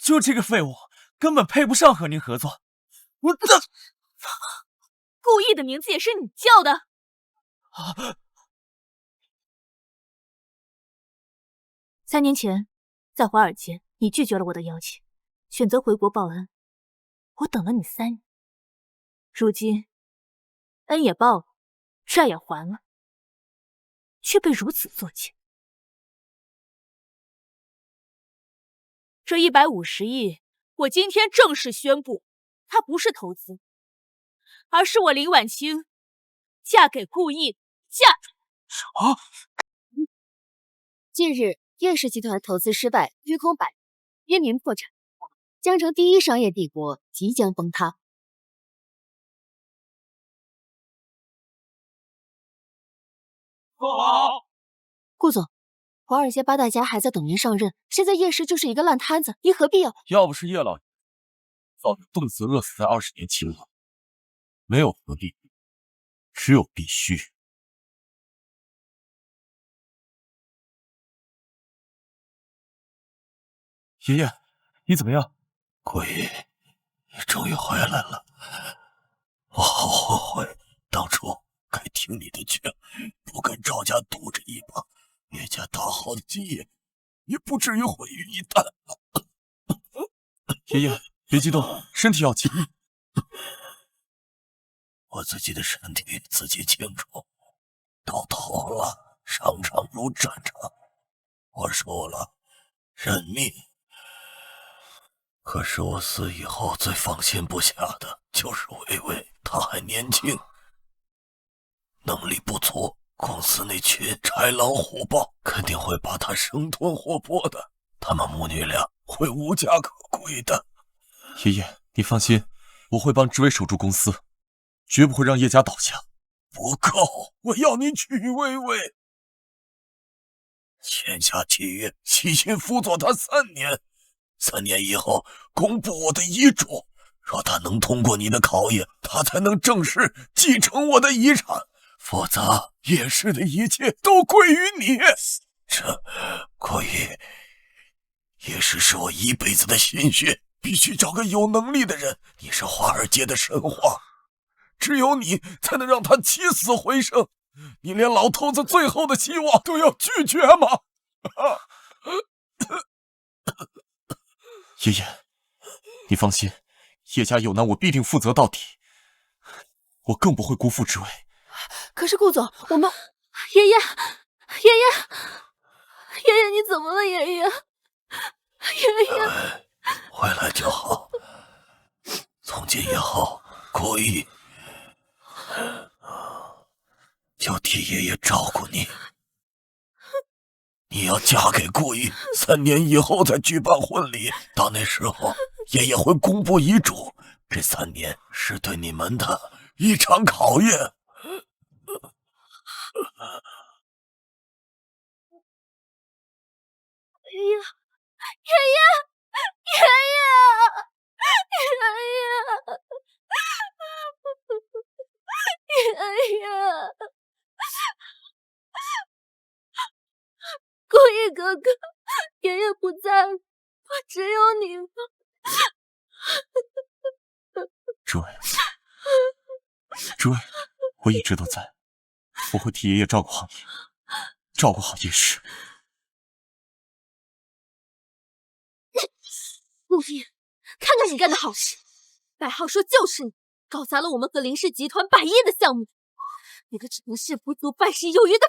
就这个废物，根本配不上和您合作。我的顾意的名字也是你叫的？3年前，在华尔街，你拒绝了我的邀请，选择回国报恩。我等了你3年，如今恩也报了，债也还了，却被如此作践。这150亿，我今天正式宣布，它不是投资，而是我林婉清嫁给顾意，嫁什么？近日，叶氏集团投资失败，虚空百业，濒临破产，江城第一商业帝国即将崩塌。不好！顾总，华尔街8大家还在等您上任，现在叶氏就是一个烂摊子，您何必要？要不是叶老爷早就冻死饿死在20年前了。没有何必，只有必须。爷爷，你怎么样？顾意，你终于回来了，我好后悔，当初该听你的劝，不跟赵家赌这一把，叶家大好的基业也不至于毁于一旦。爷爷，别激动，身体要紧。我自己的身体自己清楚，到头了，商场如战场，我输了，认命。可是我死以后最放心不下的就是薇薇，她还年轻，能力不足，公司那群豺狼虎豹肯定会把她生吞活剥的，他们母女俩会无家可归的。爷爷，你放心，我会帮志伟守住公司，绝不会让叶家倒下。不够，我要你娶薇薇，签下契约，悉心辅佐她3年。3年以后公布我的遗嘱，若他能通过你的考验，他才能正式继承我的遗产，否则叶氏的一切都归于你。这顾意，叶氏是我一辈子的心血，必须找个有能力的人。你是华尔街的神话，只有你才能让他起死回生。你连老头子最后的希望都要拒绝吗？爷爷，你放心，叶家有难我必定负责到底，我更不会辜负志伟。可是顾总，我们爷爷，你怎么了？爷爷，回来就好。从今以后，顾意就替爷爷照顾你。你要嫁给顾意，3年以后再举办婚礼。到那时候，爷爷会公布遗嘱。这3年是对你们的一场考验。爷爷，顾意哥哥，爷爷不在了，我只有你了。志伟，我一直都在，我会替爷爷照顾好你，照顾好叶氏。顾意，看看你干的好事！白浩说就是你，搞砸了我们和林氏集团100亿的项目，你个成事不足败事有余的。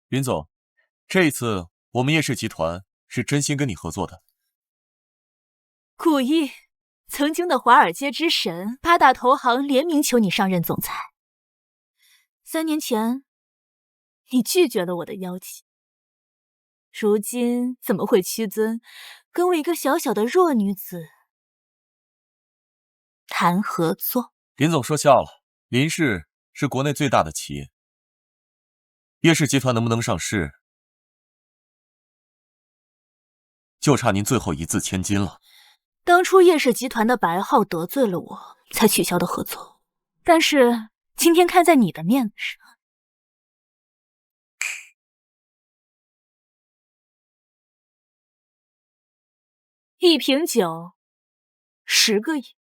林总，这一次我们叶氏集团是真心跟你合作的。顾意，曾经的华尔街之神，8大投行联名求你上任总裁。3年前，你拒绝了我的邀请，如今怎么会屈尊，跟我一个小小的弱女子谈合作？林总说笑了，林氏是国内最大的企业，叶氏集团能不能上市，就差您最后一字千金了。当初叶氏集团的白浩得罪了我，才取消的合作。但是今天看在你的面子上， 1瓶酒，10个亿，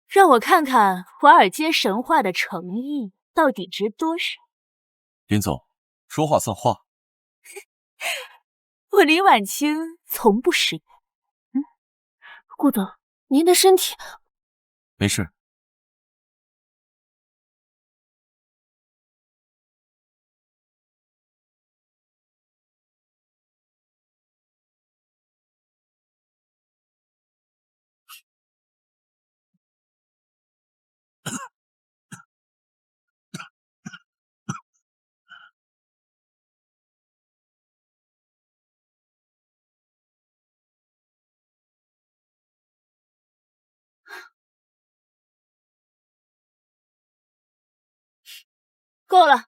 让我看看华尔街神话的诚意到底值多少。林总，说话算话。我林婉清从不食言。顾总，您的身体没事。够了。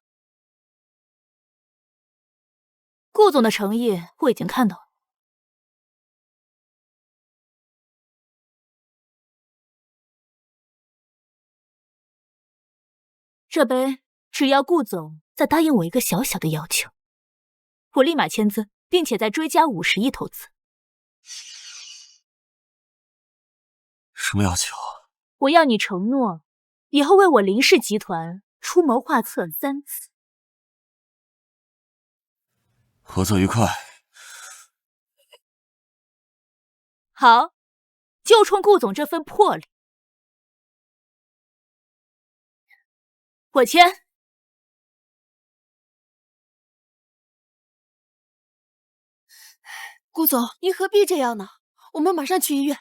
顾总的诚意我已经看到了。这杯只要顾总再答应我一个小小的要求，我立马签字，并且再追加50亿投资。什么要求？我要你承诺，以后为我林氏集团出谋划策3次。合作愉快。好，就冲顾总这份魄力，我签。顾总，您何必这样呢？我们马上去医院。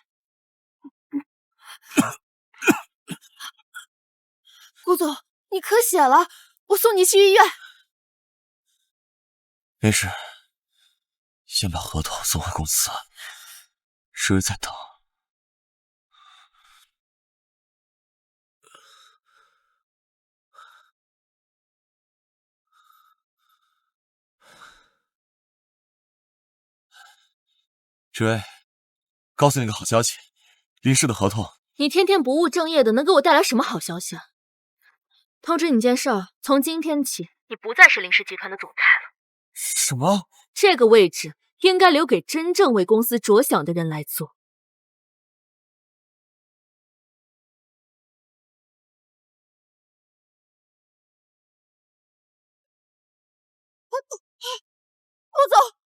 顾总，你咳血了，我送你去医院。没事，先把合同送回公司，时日再等。志威，告诉你个好消息，林氏的合同。你天天不务正业的，能给我带来什么好消息啊？通知你件事儿，从今天起，你不再是林氏集团的总裁了。什么？这个位置应该留给真正为公司着想的人来做。顾总。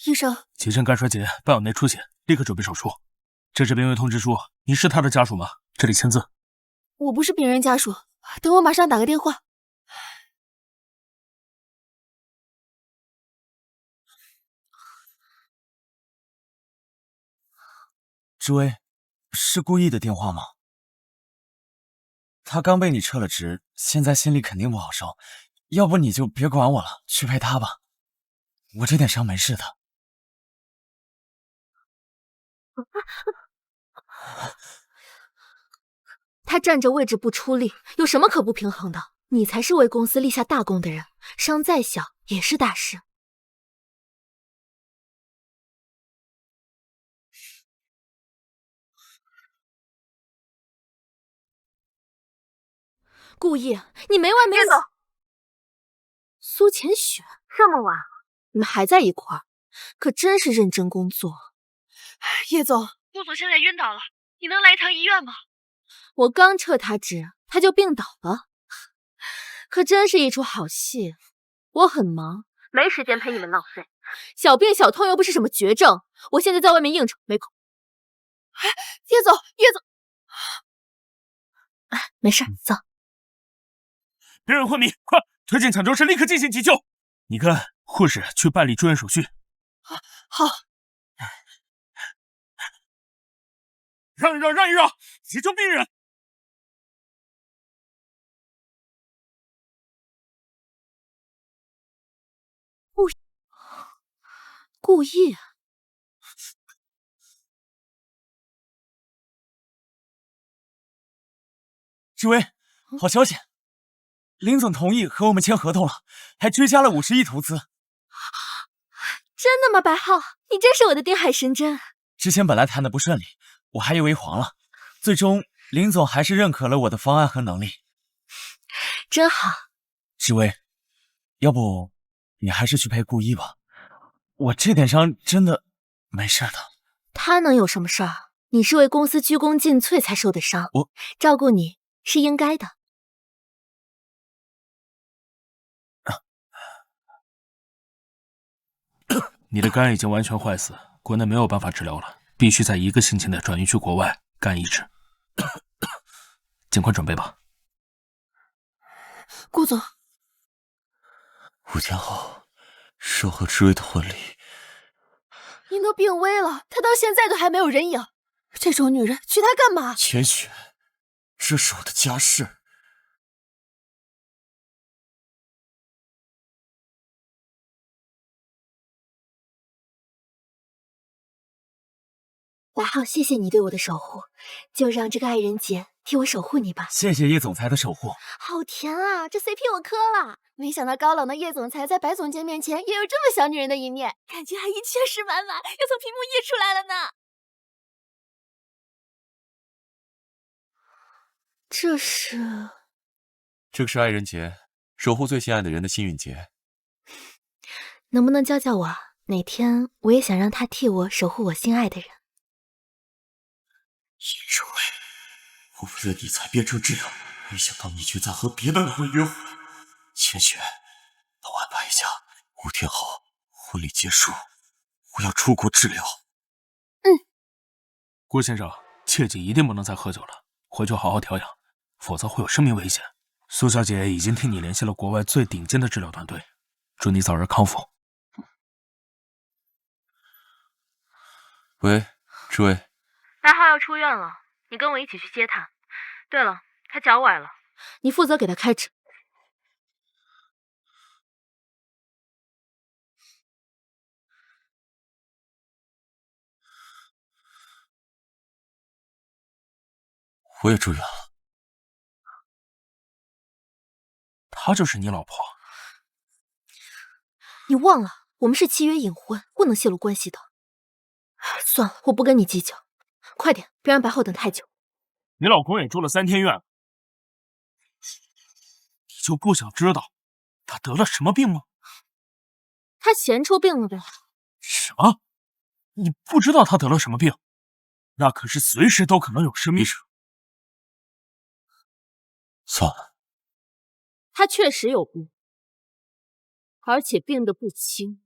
医生，急症肝衰竭，伴有内出血，立刻准备手术。这是病危通知书，你是他的家属吗？这里签字。我不是病人家属，等我马上打个电话。志威，是故意的电话吗？他刚被你撤了职，现在心里肯定不好受，要不你就别管我了，去陪他吧。我这点伤没事的。他站着位置不出力，有什么可不平衡的？你才是为公司立下大功的人，伤再小也是大事。故意，你没完没了。苏浅雪，这么晚你们还在一块儿，可真是认真工作。叶总，顾总现在晕倒了，你能来一趟医院吗？我刚撤他职，他就病倒了，可真是一出好戏。我很忙，没时间陪你们浪费。小病小痛又不是什么绝症，我现在在外面应酬，没空。叶总，叶总，没事，走。别人昏迷，快推进抢救室，立刻进行急救。你跟护士去办理住院手续。好。让一让，让一让，急救病人。故意。志威，好消息，林总同意和我们签合同了，还追加了50亿投资。真的吗，白浩？你真是我的定海神针。之前本来谈的不顺利，我还以为黄了，最终林总还是认可了我的方案和能力，真好。志威，要不你还是去陪顾一吧，我这点伤真的没事的。他能有什么事儿？你是为公司鞠躬尽瘁才受的伤，我照顾你是应该的。你的肝已经完全坏死，国内没有办法治疗了，必须在1个星期内转移去国外肝移植。尽快准备吧。顾总，5天后是我和志威的婚礼。您都病危了，她到现在都还没有人影。这种女人娶她干嘛？千雪，这是我的家事。白浩，谢谢你对我的守护，就让这个爱人节替我守护你吧。谢谢叶总裁的守护。好甜啊，这 CP 我磕了。没想到高冷的叶总裁在白总监面前也有这么小女人的一面，感觉爱意确实满满，要从屏幕溢出来了呢。这个是爱人节，守护最心爱的人的幸运节。能不能教教我？哪天我也想让他替我守护我心爱的人。叶志威，我为了你才变成这样，没想到你却在和别的男人约会。千雪，帮我安排一下，5天后婚礼结束，我要出国治疗。郭先生，切记一定不能再喝酒了，回去好好调养，否则会有生命危险。苏小姐已经替你联系了国外最顶尖的治疗团队，祝你早日康复。喂，志威。白浩要出院了，你跟我一起去接他。对了，他脚崴了，你负责给他开指。我也住院了。她就是你老婆？你忘了，我们是契约隐婚，不能泄露关系的。算了，我不跟你计较，快点，别让白浩等太久。你老公也住了3天院了，你就不想知道他得了什么病吗？他闲出病了呗。什么？你不知道他得了什么病？那可是随时都可能有生命。算了，他确实有病，而且病得不轻。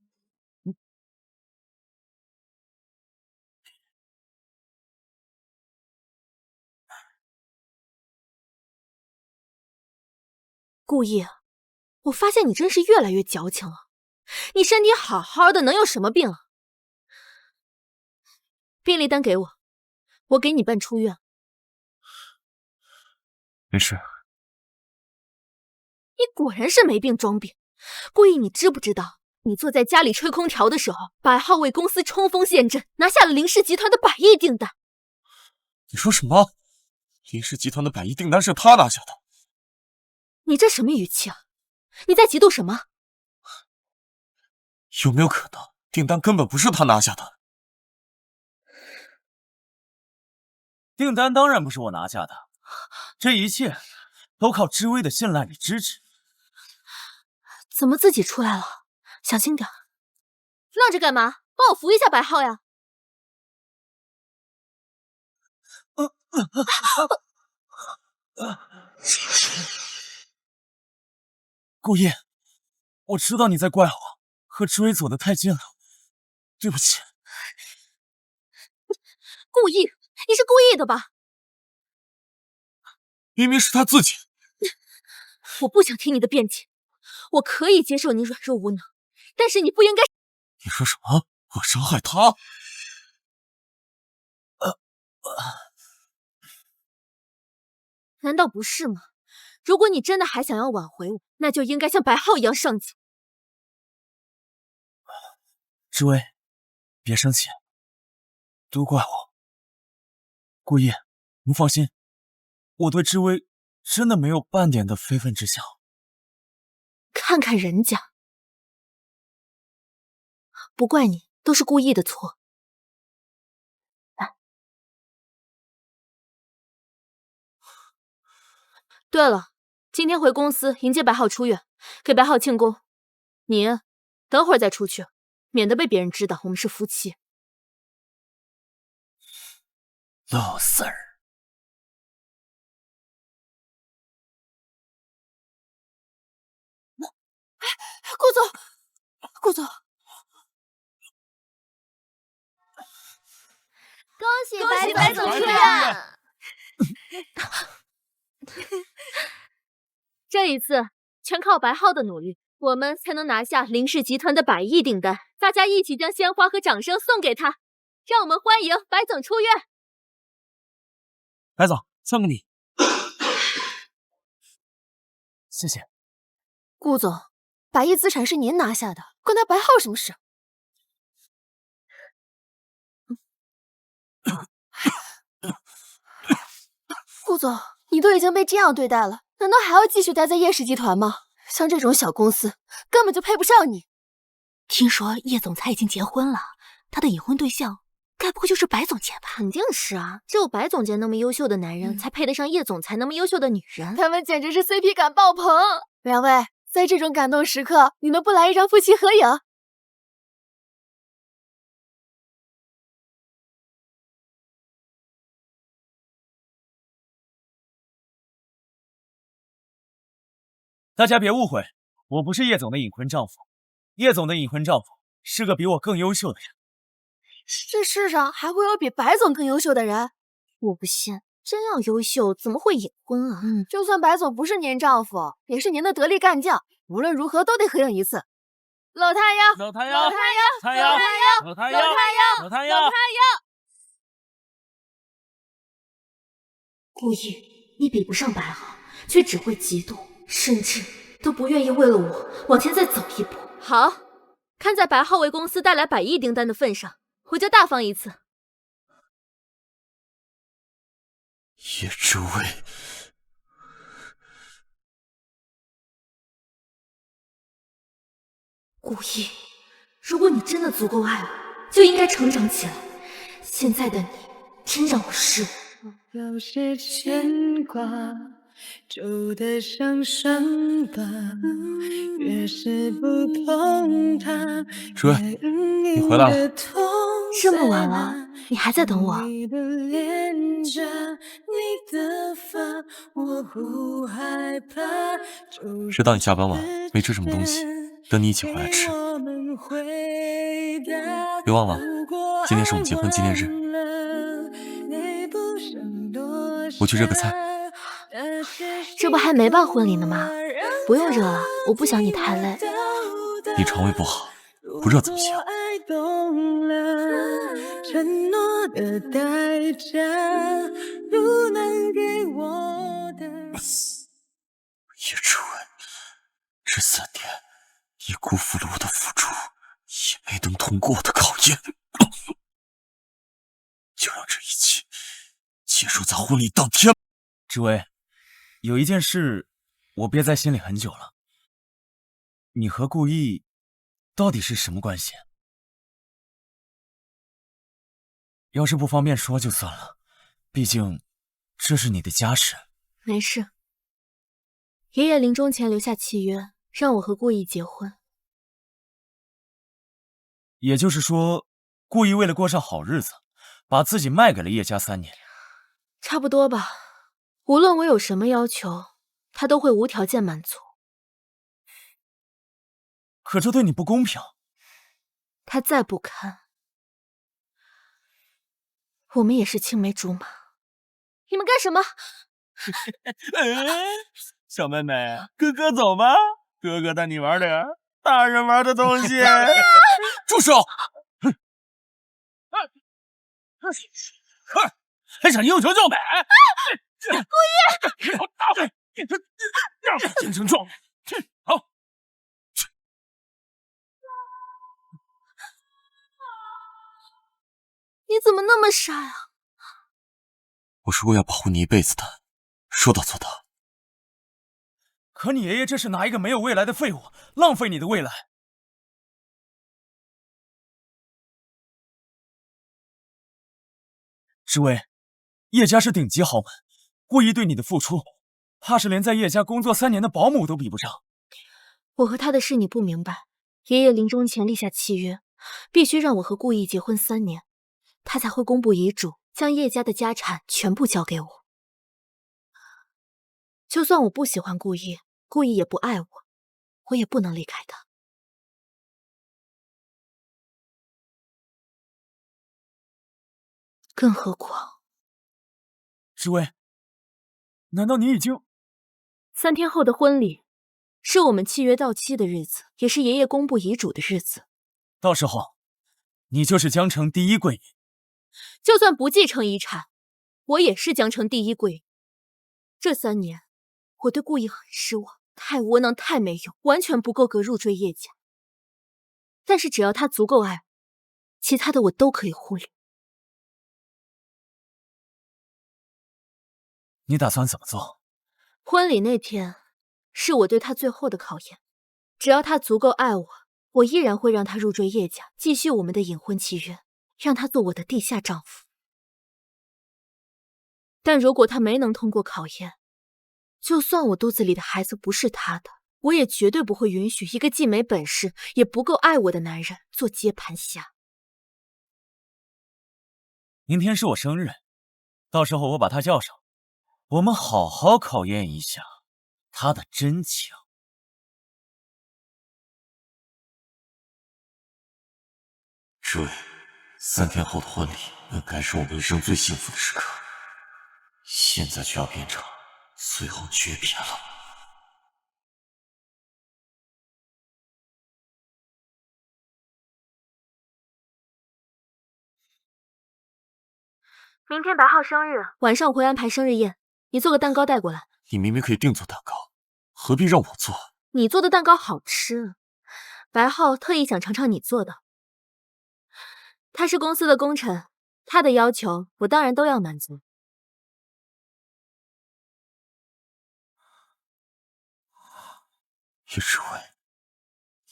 顾意，我发现你真是越来越矫情了。你身体好好的，能有什么病啊？病历单给我，我给你办出院。没事。你果然是没病装病。顾意，你知不知道，你坐在家里吹空调的时候，白浩为公司冲锋陷阵，拿下了林氏集团的100亿订单。你说什么？林氏集团的100亿订单是他拿下的？你这什么语气啊？你在嫉妒什么？有没有可能，订单根本不是他拿下的？订单当然不是我拿下的，这一切都靠知微的信赖与支持。怎么自己出来了？小心点。愣着干嘛？帮我扶一下白浩呀！顾烨，我知道你在怪我和知微走得太近了，对不起。故意，你是故意的吧？明明是他自己。我不想听你的辩解，我可以接受你软弱无能，但是你不应该。你说什么？我伤害他？难道不是吗？如果你真的还想要挽回我，那就应该像白浩一样上进。知微，别生气，都怪我。顾烨，您放心，我对知微真的没有半点的非分之想。看看人家，不怪你，都是故意的错。对了，今天回公司迎接白浩出院，给白浩庆功。你等会儿再出去，免得被别人知道我们是夫妻。loser。顾总，顾总，恭喜白总出院！这一次全靠白浩的努力，我们才能拿下林氏集团的100亿订单。大家一起将鲜花和掌声送给他，让我们欢迎白总出院！白总，送给你，谢谢。顾总，100亿资产是您拿下的，关他白浩什么事？顾总，你都已经被这样对待了，难道还要继续待在叶氏集团吗？像这种小公司，根本就配不上你。听说叶总裁已经结婚了，他的隐婚对象该不会就是白总监吧？肯定是啊，只有白总监那么优秀的男人，才配得上叶总裁那么优秀的女人。他们简直是 CP 感爆棚。两位，在这种感动时刻，你们不来一张夫妻合影？大家别误会，我不是叶总的隐婚丈夫，叶总的隐婚丈夫是个比我更优秀的人。这世上还会有比白总更优秀的人？我不信，真要优秀，怎么会隐婚啊？就算白总不是您丈夫，也是您的得力干将，无论如何都得合影一次。搂他腰，搂他腰，搂他腰，他腰，搂他腰，搂他腰。顾意，你比不上白浩，却只会嫉妒，甚至都不愿意为了我往前再走一步。好，看在白浩为公司带来100亿订单的份上，我就大方一次。叶之薇，顾意，如果你真的足够爱我，就应该成长起来。现在的你真让我失望。有些牵挂，就得伤伤疤，越是不痛它。之薇，你回来了。这么晚了，你还在等我？知道你下班晚，没吃什么东西，等你一起回来吃。别忘了，今天是我们结婚纪念日。我去热个菜。这不还没办婚礼呢吗？不用热了，我不想你太累。你肠胃不好，不热怎么行？承诺的代价，不能给我的。叶之薇，这3年你辜负了我的付出，也没能通过我的考验，就让这一切结束在婚礼当天。之薇，有一件事我憋在心里很久了，你和顾意到底是什么关系？要是不方便说就算了，毕竟这是你的家事。没事，爷爷临终前留下契约，让我和顾意结婚。也就是说，顾意为了过上好日子，把自己卖给了叶家3年。差不多吧，无论我有什么要求，他都会无条件满足。可这对你不公平。他再不堪，我们也是青梅竹马。你们干什么？小妹妹，哥哥走吧，哥哥带你玩点大人玩的东西。住手！还想英雄救美？故意！好大嘴！精神状元。好。你怎么那么傻呀？我说过要保护你一辈子的，说到做到。可你爷爷这是拿一个没有未来的废物浪费你的未来。之薇，叶家是顶级豪门，顾意对你的付出，怕是连在叶家工作3年的保姆都比不上。我和他的事你不明白，爷爷临终前立下契约，必须让我和顾意结婚3年，他才会公布遗嘱，将叶家的家产全部交给我。就算我不喜欢顾意，顾意也不爱我，我也不能离开他。更何况，志威，难道你已经3天后的婚礼，是我们契约到期的日子，也是爷爷公布遗嘱的日子。到时候，你就是江城第一贵人。就算不继承遗产，我也是江城第一贵人。这3年，我对顾意很失望，太窝囊，太没用，完全不够格入赘叶家。但是只要他足够爱我，其他的我都可以忽略。你打算怎么做？婚礼那天，是我对他最后的考验。只要他足够爱我，我依然会让他入赘叶家，继续我们的隐婚契约，让他做我的地下丈夫。但如果他没能通过考验，就算我肚子里的孩子不是他的，我也绝对不会允许一个既没本事也不够爱我的男人做接盘侠。明天是我生日，到时候我把他叫上，我们好好考验一下他的真情。志伟，3天后的婚礼本该是我们一生最幸福的时刻，现在却要变成最后诀别了。明天白浩生日，晚上我会安排生日宴，你做个蛋糕带过来。你明明可以定做蛋糕，何必让我做？你做的蛋糕好吃，白浩特意想尝尝你做的。他是公司的功臣，他的要求我当然都要满足。叶志伟，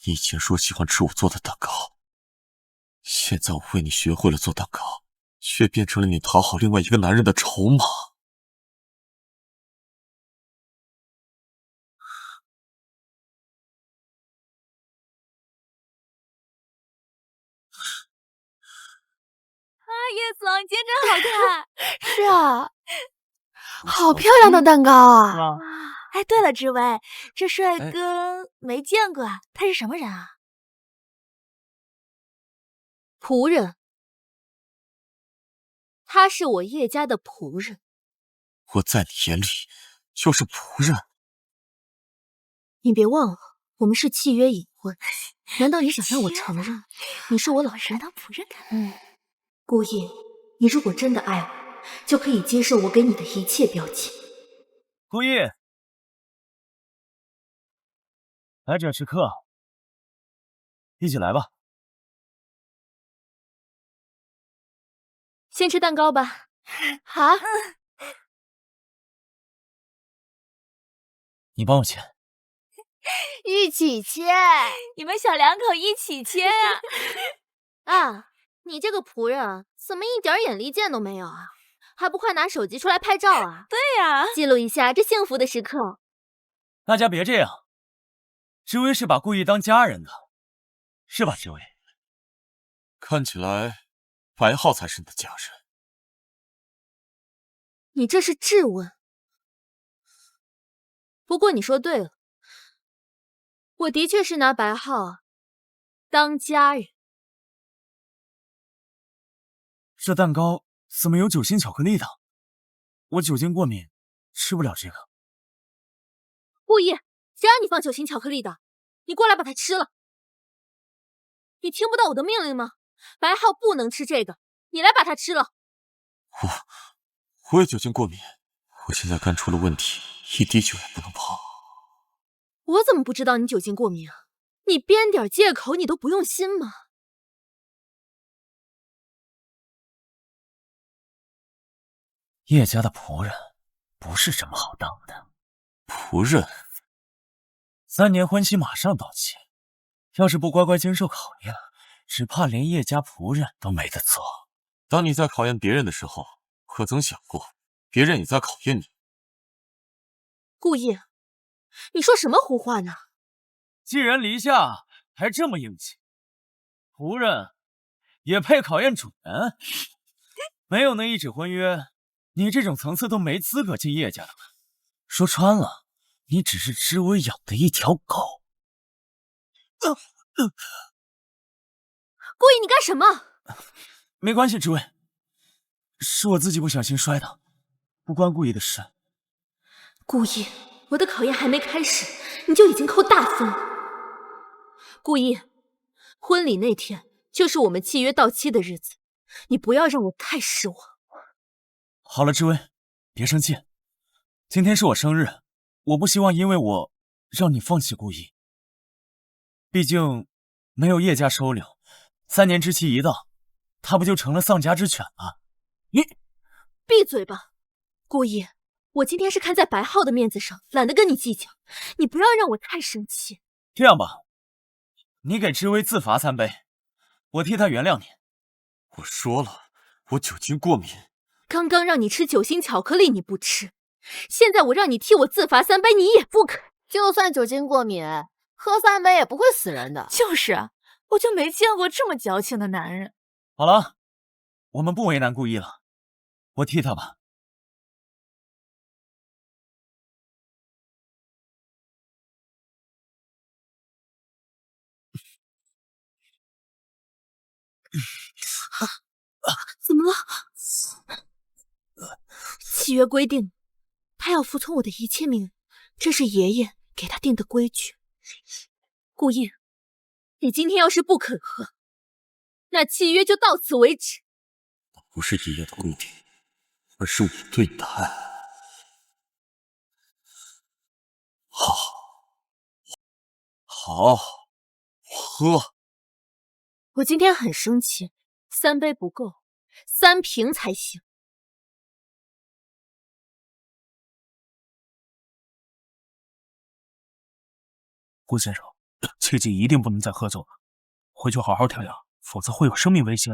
你以前说喜欢吃我做的蛋糕，现在我为你学会了做蛋糕，却变成了你讨好另外一个男人的筹码。叶总，你今天真好看。是啊，好漂亮的蛋糕啊！哎，对了，志威，这帅哥没见过啊，他是什么人啊？仆人，他是我叶家的仆人。我在你眼里就是仆人。你别忘了，我们是契约隐婚，难道你想让我承认你是我老公？当仆人的。顾意，你如果真的爱我，就可以接受我给你的一切标签。顾意，来者是客，一起来吧。先吃蛋糕吧。好，你帮我切。一起切。你们小两口一起切啊！啊，你这个仆人啊，怎么一点眼力见都没有啊？还不快拿手机出来拍照啊？对呀，记录一下这幸福的时刻。大家别这样，志威是把顾意当家人的，是吧，志威？看起来白浩才是你的家人。你这是质问。不过你说对了，我的确是拿白浩当家人。这蛋糕怎么有酒心巧克力的？我酒精过敏，吃不了这个。顾意，谁让你放酒心巧克力的？你过来把它吃了。你听不到我的命令吗？白浩不能吃这个，你来把它吃了。我也酒精过敏，我现在肝出了问题，一滴酒也不能碰。我怎么不知道你酒精过敏啊？你编点借口你都不用心吗？叶家的仆人不是什么好当的。仆人？3年婚期马上到期，要是不乖乖经受考验，只怕连叶家仆人都没得做。当你在考验别人的时候，可曾想过，别人也在考验你？顾意，你说什么胡话呢？寄人篱下还这么硬气，仆人也配考验主人？没有那一纸婚约，你这种层次都没资格进叶家的。说穿了，你只是知微养的一条狗。顾意，你干什么？没关系，知微，是我自己不小心摔的，不关顾意的事。顾意，我的考验还没开始，你就已经扣大分了。顾意，婚礼那天就是我们契约到期的日子，你不要让我太失望。好了，知微，别生气。今天是我生日，我不希望因为我让你放弃顾意。毕竟没有叶家收留，3年之期一到，他不就成了丧家之犬了？你闭嘴吧，顾意。我今天是看在白浩的面子上，懒得跟你计较，你不要让我太生气。这样吧，你给知微自罚3杯，我替他原谅你。我说了，我酒精过敏。刚刚让你吃酒心巧克力你不吃，现在我让你替我自罚3杯，你也不肯。就算酒精过敏，喝3杯也不会死人的。就是啊，我就没见过这么矫情的男人。好了，我们不为难顾意了，我替他吧。怎么了？契约规定，他要服从我的一切命令，这是爷爷给他定的规矩。顾意，你今天要是不肯喝，那契约就到此为止。不是爷爷的规定，而是我对你的爱。好，我喝。我今天很生气，3杯不够，3瓶才行。顾先生，切记一定不能再喝酒了，回去好好调养，否则会有生命危险。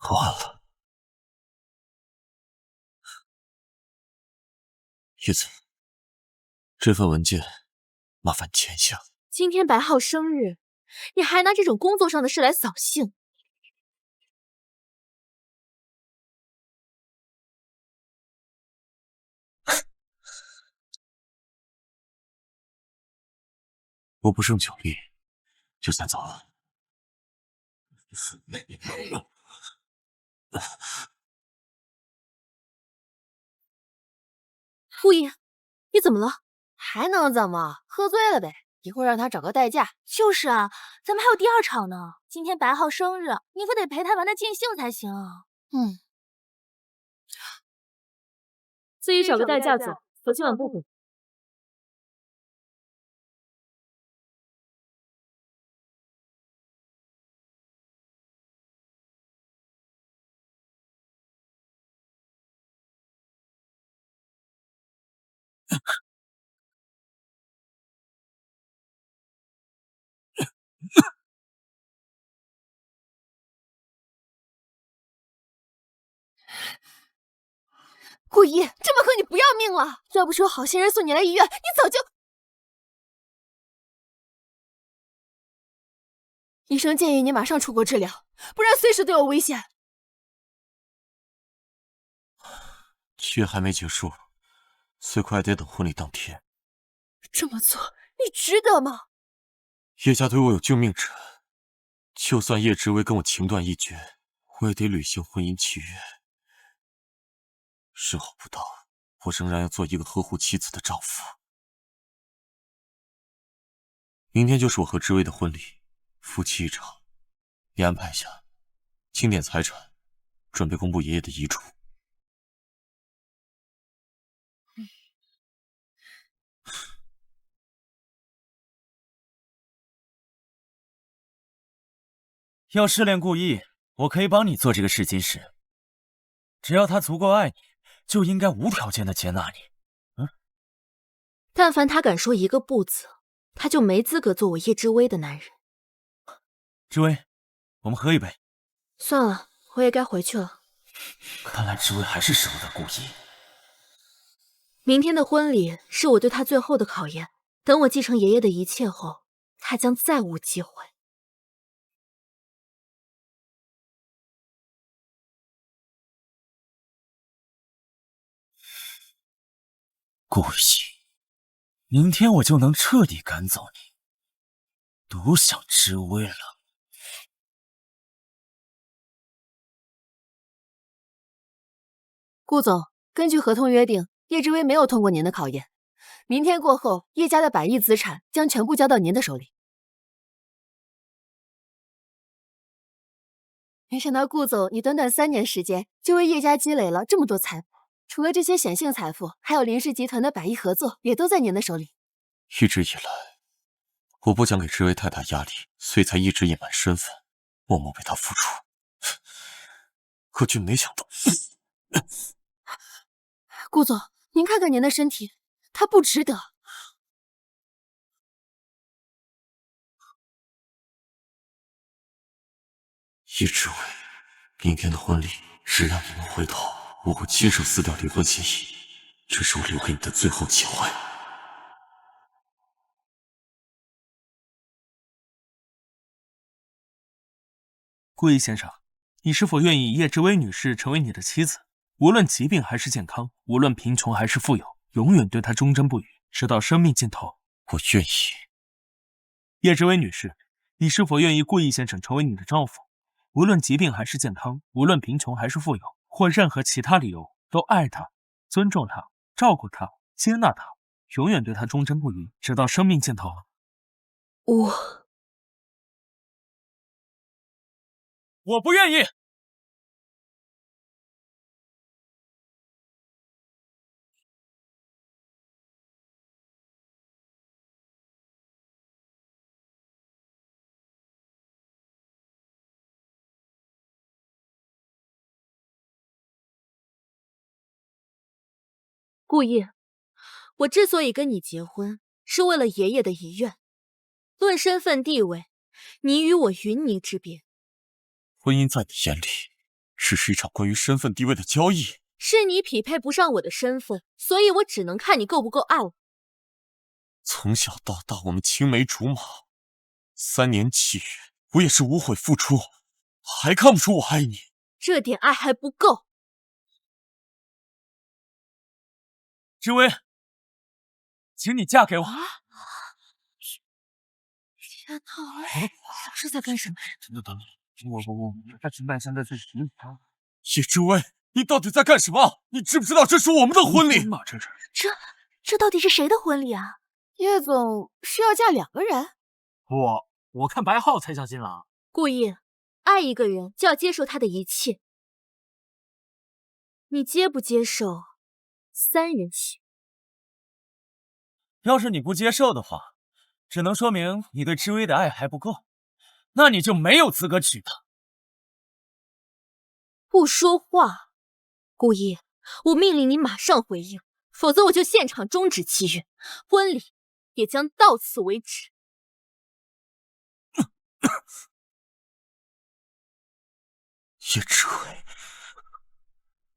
喝完了。叶子，这份文件麻烦签下。今天白浩生日，你还拿这种工作上的事来扫兴？我不胜酒力，就先走了。顾意，你怎么了？还能怎么？喝醉了呗。一会儿让他找个代驾。就是啊，咱们还有第2场呢。今天白浩生日，你可得陪他玩的尽兴才行。自己找个代驾走，我今晚不回。顾意，这么喝你不要命了？要不是有好心人送你来医院，你早就……医生建议你马上出国治疗，不然随时都有危险。契约还没结束，最快得等婚礼当天。这么做，你值得吗？叶家对我有救命之恩，就算叶知微跟我情断义绝，我也得履行婚姻契约。时候不到，我仍然要做一个呵护妻子的丈夫。明天就是我和知微的婚礼，夫妻一场，你安排一下，清点财产，准备公布爷爷的遗嘱。要试炼顾意，我可以帮你做这个试金石。只要他足够爱你，就应该无条件的接纳你。但凡他敢说一个不字，他就没资格做我叶之薇的男人。之薇，我们喝一杯。算了，我也该回去了。看来之薇还是舍不得顾意。明天的婚礼是我对他最后的考验。等我继承爷爷的一切后，他将再无机会。顾意，明天我就能彻底赶走你，独享之威了。顾总，根据合同约定，叶之薇没有通过您的考验。明天过后，叶家的100亿资产将全部交到您的手里。没想到顾总，你短短3年时间就为叶家积累了这么多财富。除了这些显性财富，还有林氏集团的100亿合作，也都在您的手里。一直以来，我不想给之薇太大压力，所以才一直隐瞒身份，默默为她付出。可却没想到，顾总，您看看您的身体，他不值得。叶之薇，明天的婚礼是让你们回头，我会亲手撕掉离婚协议，这是我留给你的最后机会。顾意先生，你是否愿意叶之薇女士成为你的妻子？无论疾病还是健康，无论贫穷还是富有，永远对她忠贞不渝，直到生命尽头。我愿意。叶之薇女士，你是否愿意顾意先生成为你的丈夫？无论疾病还是健康，无论贫穷还是富有，或任何其他理由，都爱他，尊重他，照顾他，接纳他，永远对他忠贞不渝，直到生命尽头。我不愿意。顾意，我之所以跟你结婚，是为了爷爷的遗愿。论身份地位，你与我云泥之别。婚姻在你眼里，只是一场关于身份地位的交易。是你匹配不上我的身份，所以我只能看你够不够爱我。从小到大，我们青梅竹马，3年7月，我也是无悔付出，还看不出我爱你？这点爱还不够。之薇，请你嫁给我。天哪，这是在干什么？等，我他承办现在是叶之薇，你到底在干什么？你知不知道这是我们的婚礼？这到底是谁的婚礼啊？叶总是要嫁2个人？我看白浩才像新郎。顾意，爱一个人就要接受他的一切，你接不接受3人行？要是你不接受的话，只能说明你对之薇的爱还不够，那你就没有资格娶她。不说话，顾意，我命令你马上回应，否则我就现场终止契约，婚礼也将到此为止。叶之薇，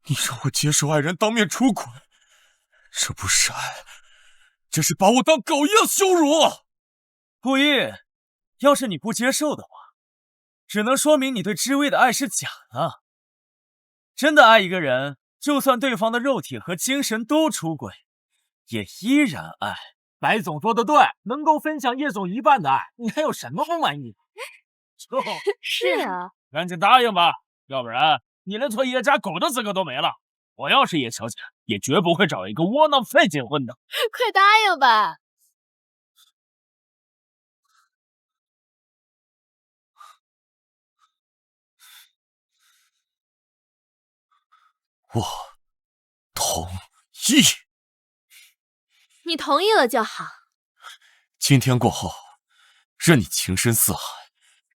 你让我接受爱人当面出轨，这不是爱，这是把我当狗一样羞辱！顾意，要是你不接受的话，只能说明你对知薇的爱是假的。真的爱一个人，就算对方的肉体和精神都出轨，也依然爱。白总说的对，能够分享叶总一半的爱，你还有什么不满意？是啊，赶紧答应吧，要不然你连做叶家狗的资格都没了。我要是叶小姐，也绝不会找一个窝囊废结婚的。快答应吧！我同意。你同意了就好。今天过后，任你情深似海，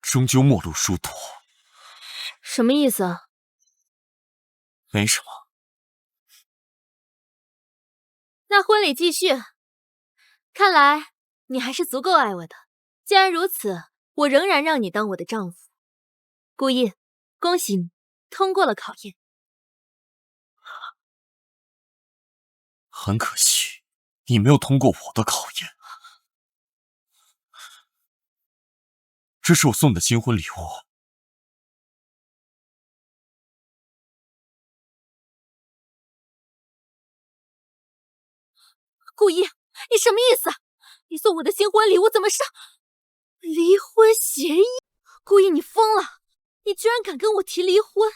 终究末路殊途。什么意思啊？没什么。那婚礼继续。看来你还是足够爱我的。既然如此，我仍然让你当我的丈夫。顾烨，恭喜你通过了考验。很可惜，你没有通过我的考验。这是我送你的新婚礼物。顾烨，你什么意思？你送我的新婚礼物怎么是离婚协议？顾烨，你疯了！你居然敢跟我提离婚，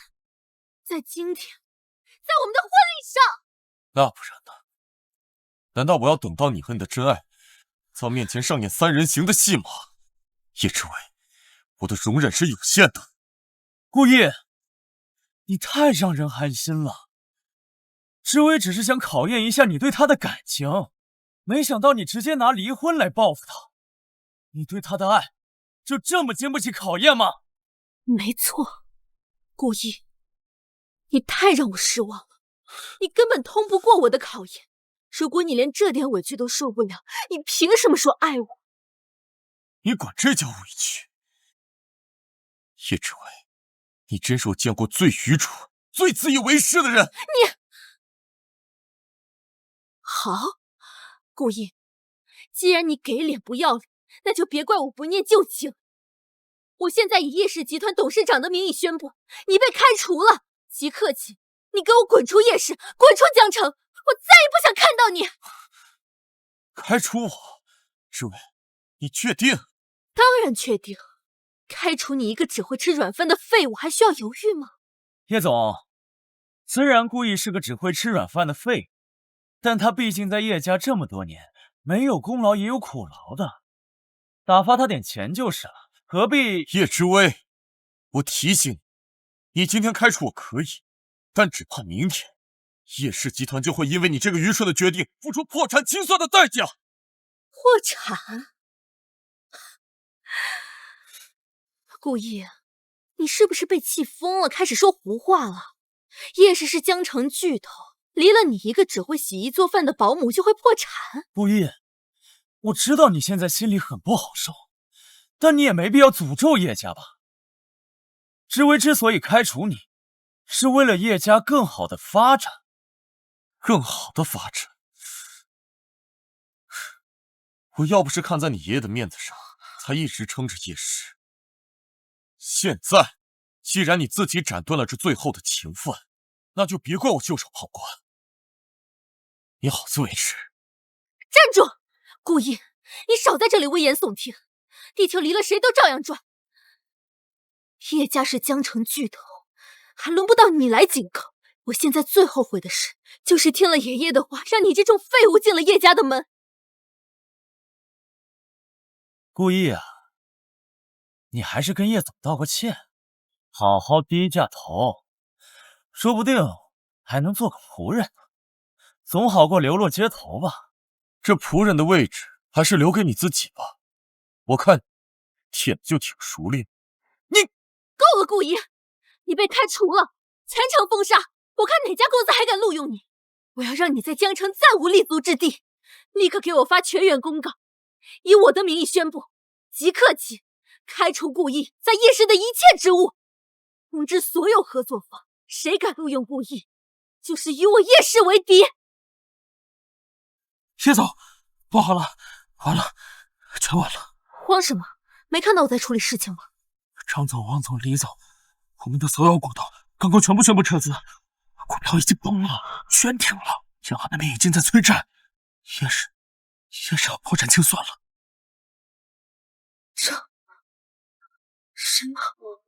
在今天，在我们的婚礼上！那不然呢？难道我要等到你和你的真爱在我面前上演三人行的戏码？叶之伟，我的容忍是有限的。顾烨，你太让人寒心了。之薇只是想考验一下你对他的感情，没想到你直接拿离婚来报复他。你对他的爱就这么经不起考验吗？没错，顾烨，你太让我失望了。你根本通不过我的考验。如果你连这点委屈都受不了，你凭什么说爱我？你管这叫委屈？叶之伟，你真是我见过最愚蠢、最自以为是的人。你好，顾烨，既然你给脸不要脸，那就别怪我不念旧情。我现在以叶氏集团董事长的名义宣布，你被开除了。即刻起，你给我滚出叶氏，滚出江城！我再也不想看到你。开除我？之伟，你确定？当然确定。开除你一个只会吃软饭的废物，还需要犹豫吗？叶总，虽然顾烨是个只会吃软饭的废物，但他毕竟在叶家这么多年，没有功劳也有苦劳的，打发他点钱就是了，何必？叶之威，我提醒你，你今天开除我可以，但只怕明天叶氏集团就会因为你这个愚蠢的决定付出破产清算的代价。破产？顾烨，你是不是被气疯了，开始说胡话了？叶氏是江城巨头，离了你一个只会洗衣做饭的保姆就会破产？顾烨，我知道你现在心里很不好受，但你也没必要诅咒叶家吧。之薇之所以开除你，是为了叶家更好的发展。更好的发展？我要不是看在你爷爷的面子上，才一直撑着叶氏。现在，既然你自己斩断了这最后的情分，那就别怪我袖手旁观。你好自为之。站住！顾烨，你少在这里危言耸听。地球离了谁都照样转。叶家是江城巨头，还轮不到你来紧扣。我现在最后悔的事，就是听了爷爷的话，让你这种废物进了叶家的门。顾烨啊，你还是跟叶总道个歉，好好低下头，说不定还能做个仆人呢，总好过流落街头吧。这仆人的位置还是留给你自己吧，我看舔就挺熟练。你够了，顾烨，你被开除了，全城封杀，我看哪家公司还敢录用你！我要让你在江城再无立足之地！立刻给我发全员公告，以我的名义宣布，即刻起开除顾烨在叶氏的一切职务，通知所有合作方，谁敢录用顾烨，就是与我叶氏为敌！叶总，不好了，完了，全完了！慌什么？没看到我在处理事情吗？张总、王总、李总，我们的所有股东刚刚全部宣布撤资，股票已经崩了，全停了。银行那边已经在催债，叶氏要破产清算了。这什么？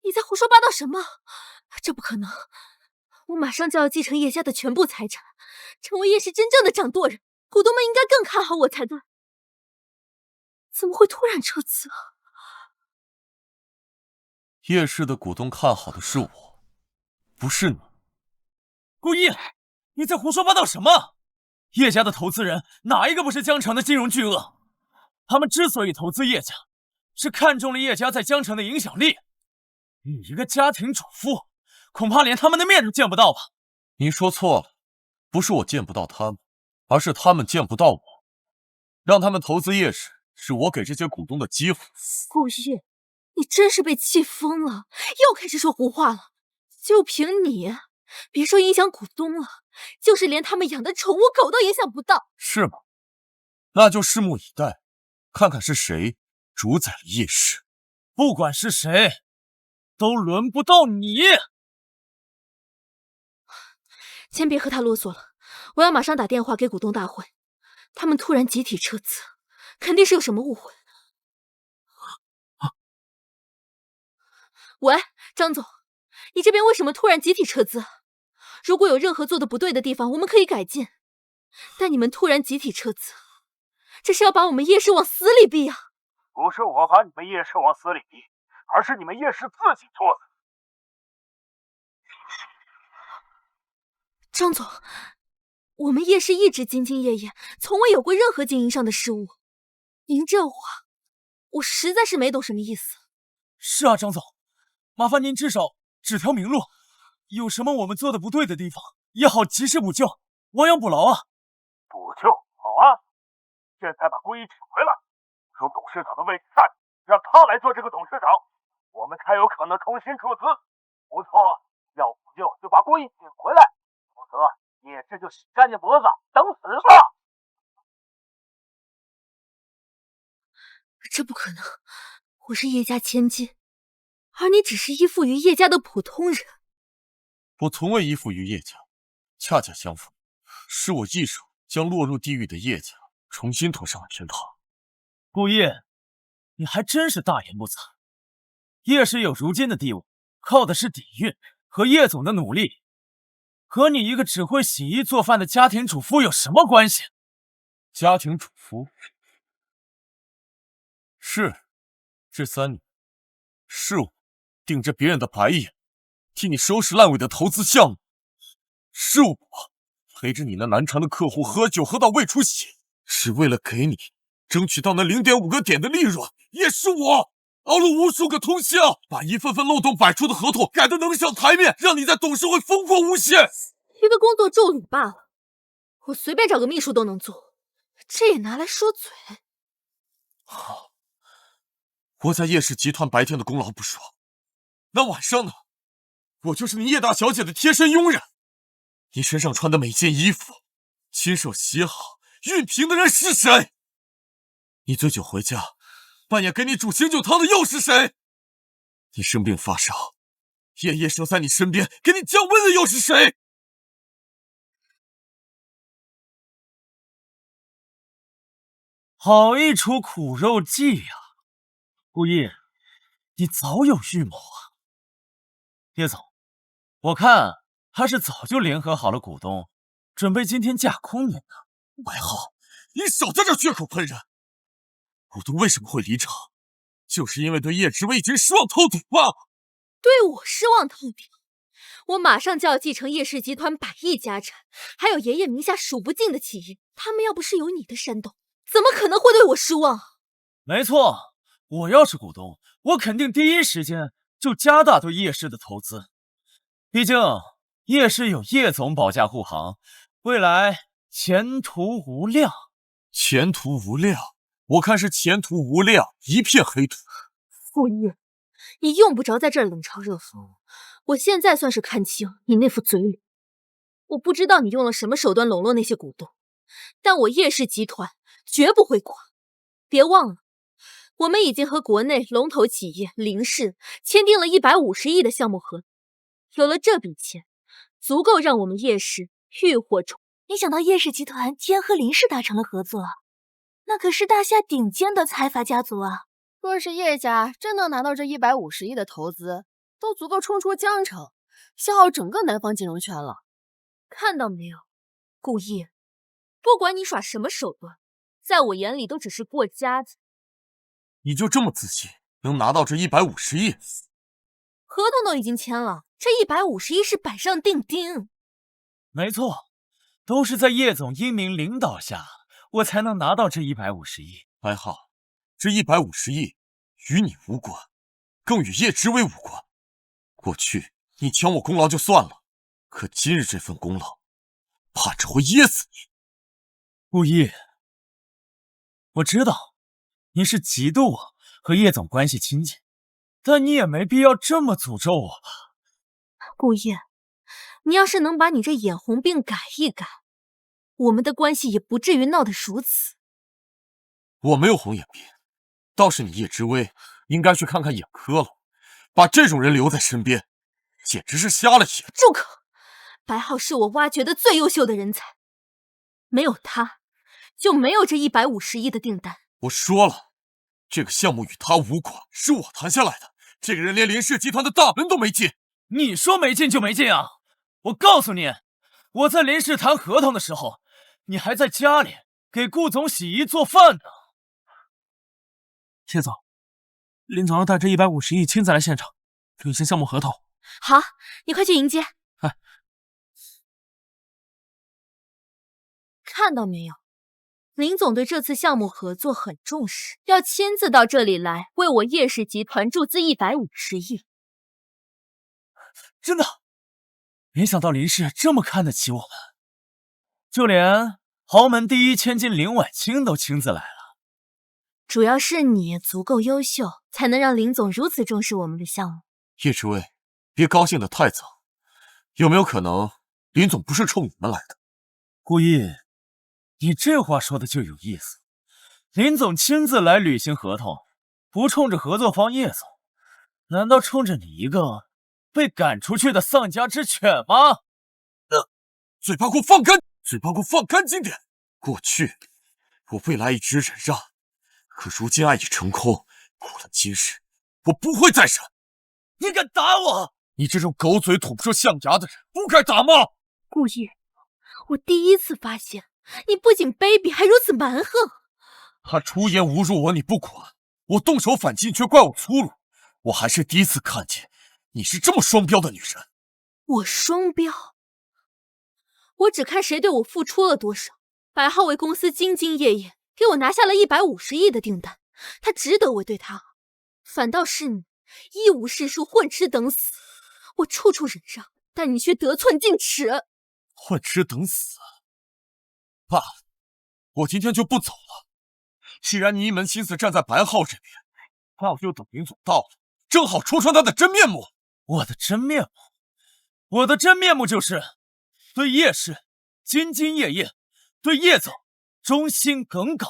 你在胡说八道什么？这不可能！我马上就要继承叶家的全部财产，成为叶氏真正的掌舵人，股东们应该更看好我才对。怎么会突然撤资啊？叶氏的股东看好的是我，不是你。顾烨，你在胡说八道什么？叶家的投资人哪一个不是江城的金融巨鳄？他们之所以投资叶家，是看中了叶家在江城的影响力。你一个家庭主妇，恐怕连他们的面都见不到吧？你说错了，不是我见不到他们，而是他们见不到我。让他们投资叶氏，是我给这些股东的机会。顾煜，你真是被气疯了，又开始说胡话了。就凭你，别说影响股东了，就是连他们养的宠物狗都影响不到。是吗？那就拭目以待，看看是谁主宰了叶氏。不管是谁，都轮不到你。先别和他啰嗦了，我要马上打电话给股东大会。他们突然集体撤资，肯定是有什么误会。喂，张总，你这边为什么突然集体撤资？如果有任何做的不对的地方，我们可以改进。但你们突然集体撤资，这是要把我们叶氏往死里逼啊！不是我把你们叶氏往死里逼，而是你们叶氏自己作死。张总，我们叶氏一直兢兢业业，从未有过任何经营上的失误。您这话，我实在是没懂什么意思。是啊，张总，麻烦您至少指条明路，有什么我们做的不对的地方，也好及时补救，亡羊补牢啊。补救好啊，现在把顾一请回来，从董事长的位置下去，让他来做这个董事长，我们才有可能重新出资。不错，要补救就把顾一请回来，否则叶氏就洗干净脖子等死吧。这不可能，我是叶家千金，而你只是依附于叶家的普通人。我从未依附于叶家，恰恰相反，是我一手将落入地狱的叶家重新拖上了天堂。顾煜，你还真是大言不惭。叶氏有如今的地位，靠的是底蕴和叶总的努力，和你一个只会洗衣做饭的家庭主妇有什么关系？家庭主妇？是，这3年，是我顶着别人的白眼，替你收拾烂尾的投资项目，是我陪着你那难缠的客户喝酒喝到胃出血，是为了给你争取到那0.5个点的利润，也是我熬了无数个通宵，把一份份漏洞百出的合同改得能上台面，让你在董事会风光无限。一个工作助理罢了，我随便找个秘书都能做，这也拿来说嘴？好，我在叶氏集团白天的功劳不说，那晚上呢？我就是你叶大小姐的贴身佣人。你身上穿的每件衣服，亲手洗好、熨平的人是谁？你醉酒回家，半夜给你煮醒酒汤的又是谁？你生病发烧，夜夜守在你身边给你降温的又是谁？好一出苦肉计呀！顾煜，你早有预谋啊！叶总，我看他是早就联合好了股东，准备今天架空您呢。白浩，你少在这血口喷人！股东为什么会离场？就是因为对叶之威已经失望透顶吧？对我失望透顶？我马上就要继承叶氏集团100亿家产，还有爷爷名下数不尽的企业，他们要不是有你的煽动，怎么可能会对我失望？没错，我要是股东，我肯定第一时间就加大对叶氏的投资。毕竟叶氏有叶总保驾护航，未来前途无量。前途无量？我看是前途无量，一片黑土。顾煜，你用不着在这儿冷嘲热讽，我现在算是看清你那副嘴脸。我不知道你用了什么手段笼络那些股东，但我叶氏集团绝不会垮。别忘了，我们已经和国内龙头企业林氏签订了150亿的项目合同，有了这笔钱，足够让我们叶氏浴火重。没想到叶氏集团竟然和林氏达成了合作，那可是大夏顶尖的财阀家族啊！若是叶家真能拿到这150亿的投资，都足够冲出江城，笑傲整个南方金融圈了。看到没有，顾煜，不管你耍什么手段，在我眼里都只是过家子。你就这么自信能拿到这150亿？合同都已经签了，这150亿是板上钉钉。没错，都是在叶总英明领导下，我才能拿到这150亿。白浩，这150亿与你无关，更与叶知微无关。过去你抢我功劳就算了，可今日这份功劳，怕只会噎死你。顾逸，我知道你是嫉妒我和叶总关系亲近，但你也没必要这么诅咒我吧？顾逸，你要是能把你这眼红病改一改，我们的关系也不至于闹得如此。我没有红眼病，倒是你叶知微应该去看看眼科了。把这种人留在身边，简直是瞎了眼。住口！白浩是我挖掘的最优秀的人才，没有他，就没有这150亿的订单。我说了，这个项目与他无关，是我谈下来的。这个人连林氏集团的大门都没进。你说没进就没进啊！我告诉你，我在林氏谈合同的时候，你还在家里给顾总洗衣做饭呢。叶总，林总要带着150亿亲自来现场履行项目合同。好，你快去迎接。哎，看到没有，林总对这次项目合作很重视，要亲自到这里来为我叶氏集团注资150亿。真的，没想到林氏这么看得起我们，就连豪门第一千金林婉清都亲自来了。主要是你足够优秀，才能让林总如此重视我们的项目。叶知微，别高兴得太早，有没有可能林总不是冲你们来的？顾逸，你这话说的就有意思。林总亲自来履行合同，不冲着合作方叶总，难道冲着你一个被赶出去的丧家之犬吗？嘴巴给我放干，嘴巴给我放干净点。过去我未来一直忍让，可如今爱已成空，过了今日，我不会再忍。你敢打我？你这种狗嘴吐不出象牙的人，不该打吗？顾逸，我第一次发现你不仅卑鄙，还如此蛮横。他出言侮辱我，你不管；我动手反击，却怪我粗鲁。我还是第一次看见你是这么双标的女人。我双标？我只看谁对我付出了多少。白浩为公司兢兢业业，给我拿下了150亿的订单，他值得我对他好。反倒是你一无是处，混吃等死。我处处忍让，但你却得寸进尺。混吃等死？爸，我今天就不走了。既然你一门心思站在白浩这边，那我就等林总到了，正好戳穿他的真面目。我的真面目？我的真面目就是对叶氏兢兢业业，对叶总忠心耿耿。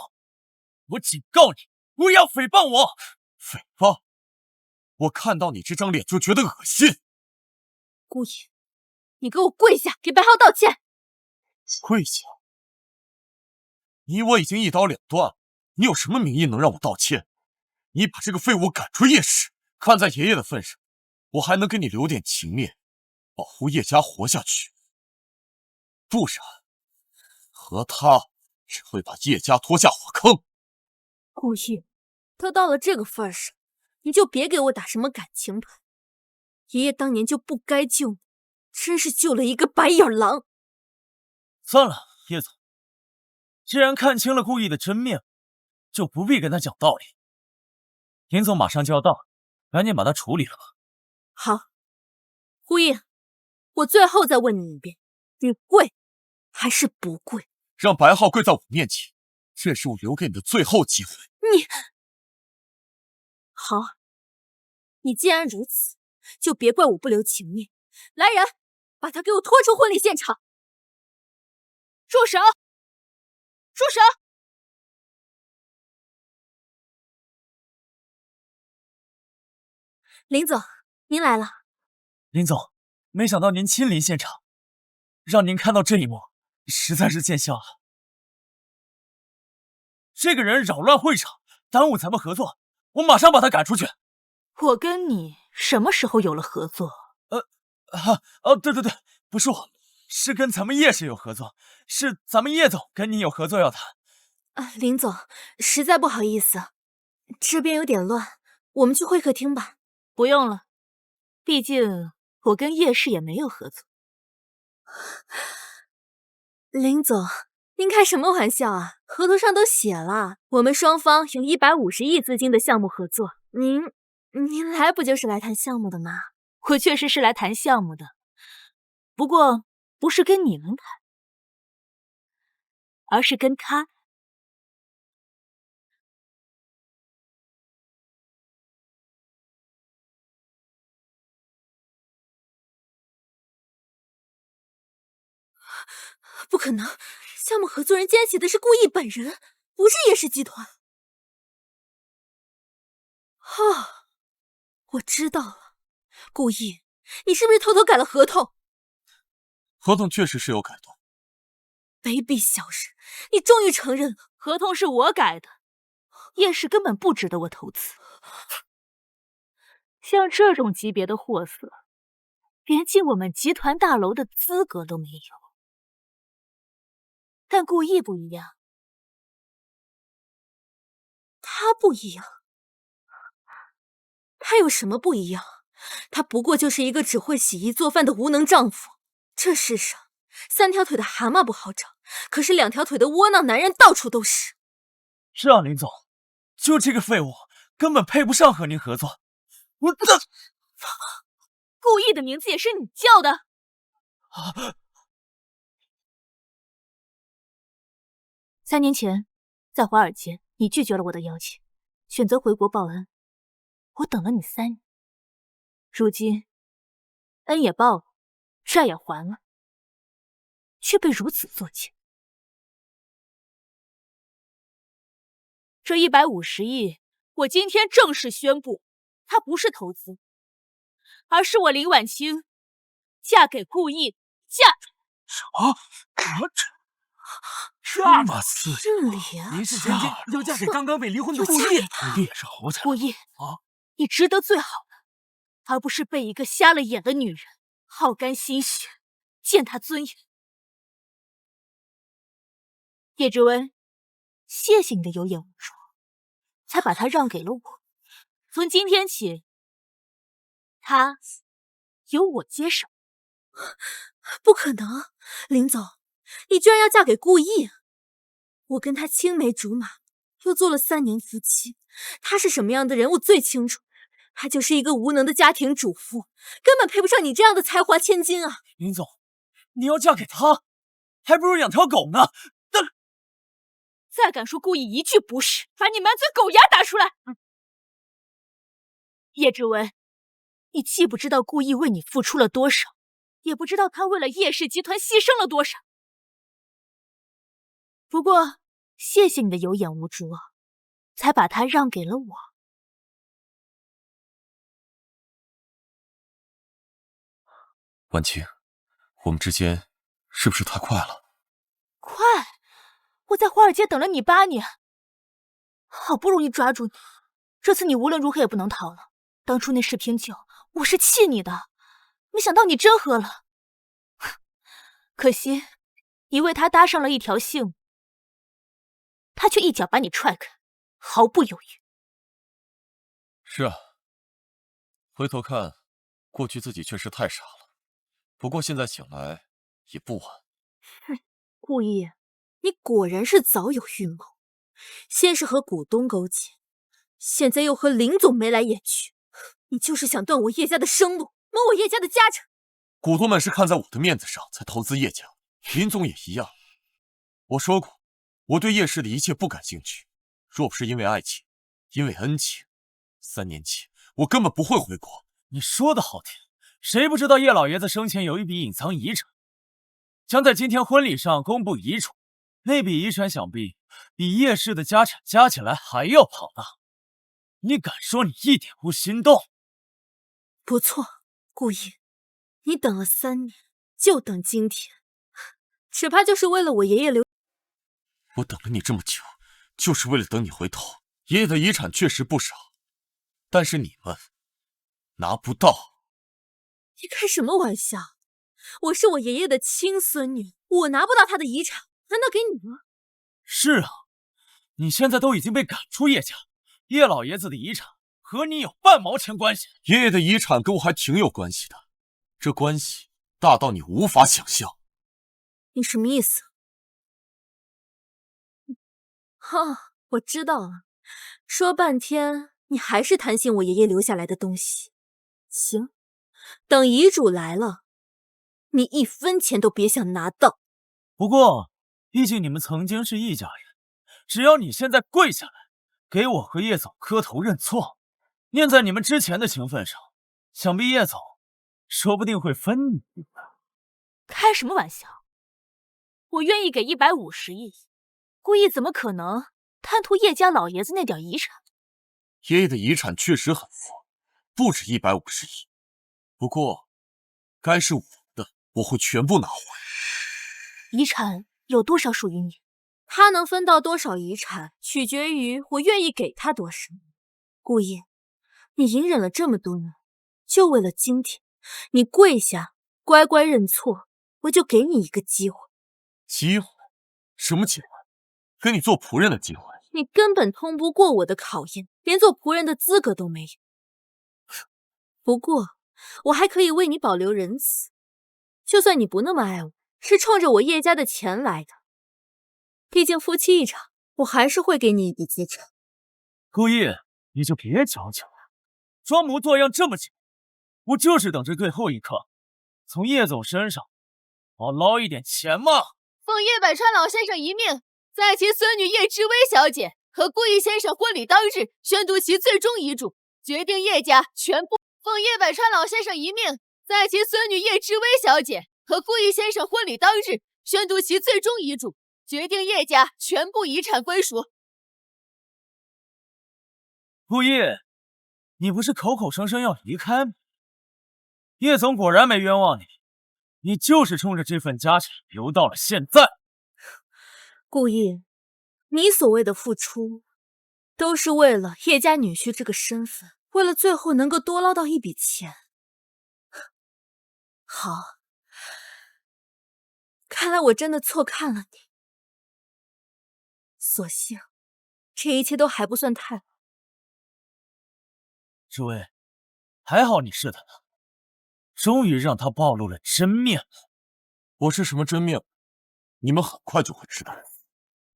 我警告你，不要诽谤我！诽谤？我看到你这张脸就觉得恶心。顾逸，你给我跪下，给白浩道歉。跪下？你我已经一刀两断，你有什么名义能让我道歉？你把这个废物赶出叶氏，看在爷爷的份上，我还能给你留点情面，保护叶家活下去。不然，和他只会把叶家拖下火坑。顾逸，都到了这个份上，你就别给我打什么感情牌。爷爷当年就不该救你，真是救了一个白眼狼。算了，叶总，既然看清了顾逸的真面目，就不必跟他讲道理。林总马上就要到，赶紧把他处理了吧。好，顾逸，我最后再问你一遍，你跪还是不跪？让白浩跪在我面前，这是我留给你的最后机会。你好，你既然如此，就别怪我不留情面。来人，把他给我拖出婚礼现场！住手！住手！林总，您来了。林总，没想到您亲临现场，让您看到这一幕，实在是见笑了。这个人扰乱会场，耽误咱们合作，我马上把他赶出去。我跟你什么时候有了合作？对，不是我，是跟咱们叶氏有合作，是咱们叶总跟您有合作要谈。林总，实在不好意思，这边有点乱，我们去会客厅吧。不用了，毕竟我跟叶氏也没有合作。林总，您开什么玩笑啊？合同上都写了，我们双方有150亿资金的项目合作。您来不就是来谈项目的吗？我确实是来谈项目的，不过不是跟你们谈，而是跟他。不可能，项目合作人竟然写的是顾逸本人，不是叶氏集团。哦，我知道了，顾逸，你是不是偷偷改了合同？合同确实是有改动。卑鄙小人，你终于承认了，合同是我改的，叶氏根本不值得我投资。像这种级别的货色，连进我们集团大楼的资格都没有。但顾逸不一样，他不一样。他有什么不一样？他不过就是一个只会洗衣做饭的无能丈夫。这世上3条腿的蛤蟆不好找，可是2条腿的窝囊男人到处都是。是啊，林总，就这个废物根本配不上和您合作。我的顾逸的名字也是你叫的？3年前，在华尔街，你拒绝了我的邀请，选择回国报恩。我等了你3年，如今恩也报了，债也还了，却被如此作践。这150亿，我今天正式宣布，它不是投资，而是我林婉清嫁给顾逸，嫁这么刺激！这里啊，林氏千金要嫁给刚刚被离婚的顾逸，你也是好惨。顾逸你值得最好的，而不是被一个瞎了眼的女人耗干心血，践踏尊严。叶之温，谢谢你的有眼无珠，才把他让给了我。从今天起，他由我接手。不可能，林总，你居然要嫁给顾逸？我跟他青梅竹马，又做了3年夫妻，他是什么样的人我最清楚。她就是一个无能的家庭主妇，根本配不上你这样的才华千金啊！林总，你要嫁给他，还不如养条狗呢！再敢说顾逸一句不是，把你满嘴狗牙打出来！叶之文，你既不知道顾逸为你付出了多少，也不知道他为了叶氏集团牺牲了多少。不过，谢谢你的有眼无珠啊，才把他让给了我。婉清，我们之间是不是太快了？快！我在华尔街等了你8年，好不容易抓住你，这次你无论如何也不能逃了。当初那10瓶酒，我是气你的，没想到你真喝了。可惜，你为他搭上了一条性，他却一脚把你踹开，毫不犹豫。是啊，回头看，过去自己确实太傻了。不过现在醒来也不晚。顾逸，你果然是早有预谋，先是和股东勾结，现在又和林总眉来眼去，你就是想断我叶家的生路，谋我叶家的家产。股东们是看在我的面子上才投资叶家，林总也一样。我说过，我对叶氏的一切不感兴趣。若不是因为爱情，因为恩情，3年前我根本不会回国。你说的好听，谁不知道叶老爷子生前有一笔隐藏遗产，将在今天婚礼上公布遗嘱。那笔遗产想必比叶氏的家产加起来还要庞大。你敢说你一点不心动？不错，顾逸，你等了3年，就等今天，只怕就是为了我爷爷留。我等了你这么久，就是为了等你回头。爷爷的遗产确实不少，但是你们拿不到。你开什么玩笑？我是我爷爷的亲孙女，我拿不到他的遗产，难道给你吗？是啊，你现在都已经被赶出叶家，叶老爷子的遗产和你有半毛钱关系？爷爷的遗产跟我还挺有关系的，这关系大到你无法想象。你什么意思？我知道了，说半天你还是贪心我爷爷留下来的东西。行，等遗嘱来了，你1分钱都别想拿到。不过，毕竟你们曾经是一家人，只要你现在跪下来，给我和叶总磕头认错，念在你们之前的情分上，想必叶总说不定会分你一半。开什么玩笑！我愿意给150亿，顾意怎么可能贪图叶家老爷子那点遗产？爷爷的遗产确实很富，不止150亿。不过，该是我的，我会全部拿回。遗产有多少属于你？他能分到多少遗产，取决于我愿意给他多少。顾意，你隐忍了这么多年，就为了今天，你跪下，乖乖认错，我就给你一个机会。机会？什么机会？跟你做仆人的机会？你根本通不过我的考验，连做仆人的资格都没有。不过，我还可以为你保留仁慈，就算你不那么爱我，是冲着我叶家的钱来的，毕竟夫妻一场，我还是会给你一笔资产。顾意，你就别矫情了，装模作样这么久，我就是等着最后一刻，从叶总身上好捞一点钱嘛。奉叶百川老先生遗命，在其孙女叶知薇小姐和顾意先生婚礼当日宣读其最终遗嘱，决定叶家全部。奉叶百川老先生遗命，在其孙女叶知薇小姐和顾意先生婚礼当日宣读其最终遗嘱，决定叶家全部遗产归属。顾意，你不是口口声声要离开吗？叶总果然没冤枉你，你就是冲着这份家产留到了现在。顾意，你所谓的付出，都是为了叶家女婿这个身份，为了最后能够多捞到一笔钱。好，看来我真的错看了你。所幸，这一切都还不算太晚。知薇，还好你是他的，终于让他暴露了真面目。我是什么真面目，你们很快就会知道。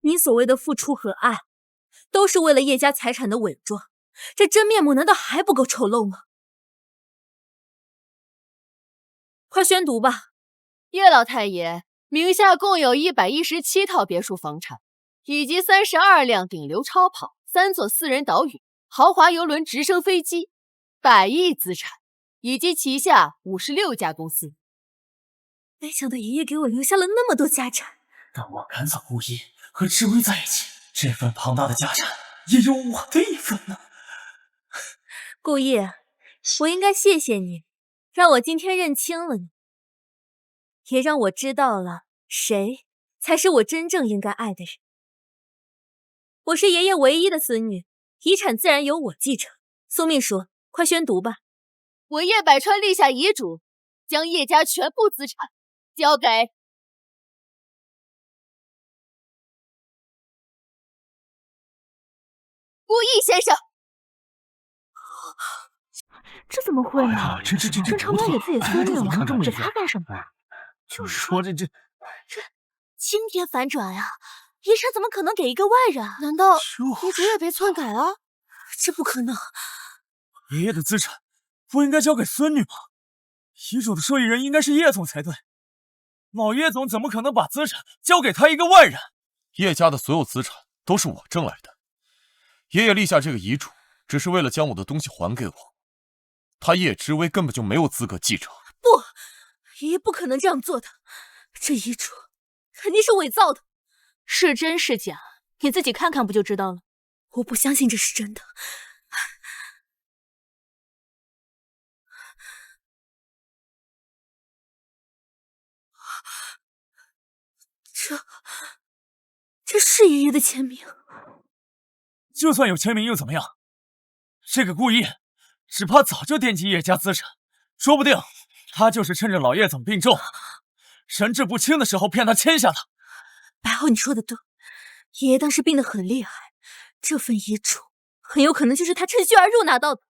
你所谓的付出和爱，都是为了叶家财产的伪装，这真面目难道还不够丑陋吗？快宣读吧。叶老太爷名下共有117套别墅房产，以及32辆顶流超跑、3座私人岛屿、豪华邮轮、直升飞机，100亿资产，以及旗下56家公司。没想到爷爷给我留下了那么多家产。让我赶走顾意和知薇在一起，这份庞大的家产也有我的一份呢。顾意，我应该谢谢你，让我今天认清了你，也让我知道了谁才是我真正应该爱的人。我是爷爷唯一的孙女，遗产自然由我继承。苏秘书，快宣读吧。我叶百川立下遗嘱，将叶家全部资产交给顾意先生。这怎么会呢？这正常该给自己孙女了，指他干什么？就是说这今天反转啊！遗产怎么可能给一个外人？难道遗嘱也被篡改了？这不可能！爷爷的资产不应该交给孙女吗？遗嘱的受益人应该是叶总才对。老叶总怎么可能把资产交给他一个外人？叶家的所有资产都是我挣来的。爷爷立下这个遗嘱，只是为了将我的东西还给我。他叶知薇根本就没有资格继承。不，爷爷不可能这样做的。这遗嘱肯定是伪造的。是真是假，你自己看看不就知道了。我不相信这是真的。这是爷爷的签名。就算有签名又怎么样？这个顾意只怕早就惦记叶家资产，说不定他就是趁着老叶总病重、神志不清的时候骗他签下的。白浩，你说的对，爷爷当时病得很厉害，这份遗嘱很有可能就是他趁虚而入拿到的。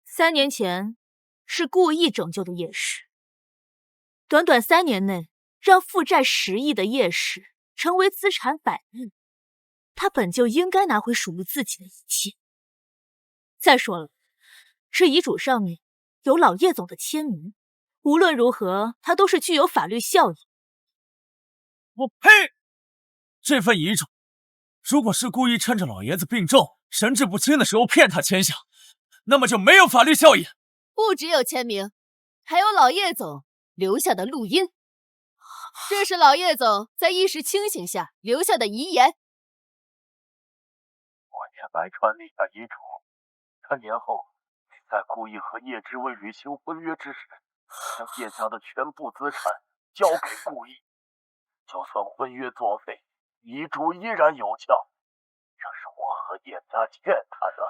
3年前是故意拯救的叶氏，短短3年内让负债10亿的叶氏成为资产100亿，他本就应该拿回属于自己的一切。再说了，这遗嘱上面有老叶总的签名，无论如何，它都是具有法律效益。我呸！这份遗嘱，如果是故意趁着老爷子病重、神志不清的时候骗他签下，那么就没有法律效益。不只有签名，还有老叶总留下的录音。这是老叶总在意识清醒下留下的遗言。我叶白川立下遗嘱，3年后在故意和叶之威履行婚约之时，将叶家的全部资产交给故意。就算婚约作废，遗嘱依然有效。这是我和叶家欠他的。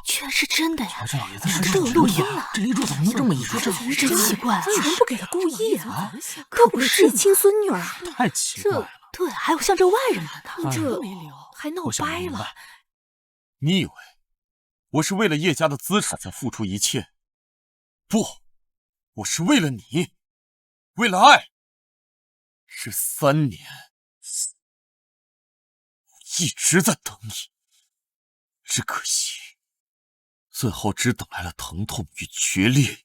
居然是真的呀！这老爷子这都有录音了，这遗嘱怎么能这么一说？真奇怪，全部给了故意啊！可不是自己亲孙女儿，太奇怪了。对，还有向着外人的呢，这还闹我想掰了。明白，你以为我是为了叶家的资产才付出一切？不，我是为了你，为了爱。这3年，我一直在等你，只可惜，最后只等来了疼痛与决裂。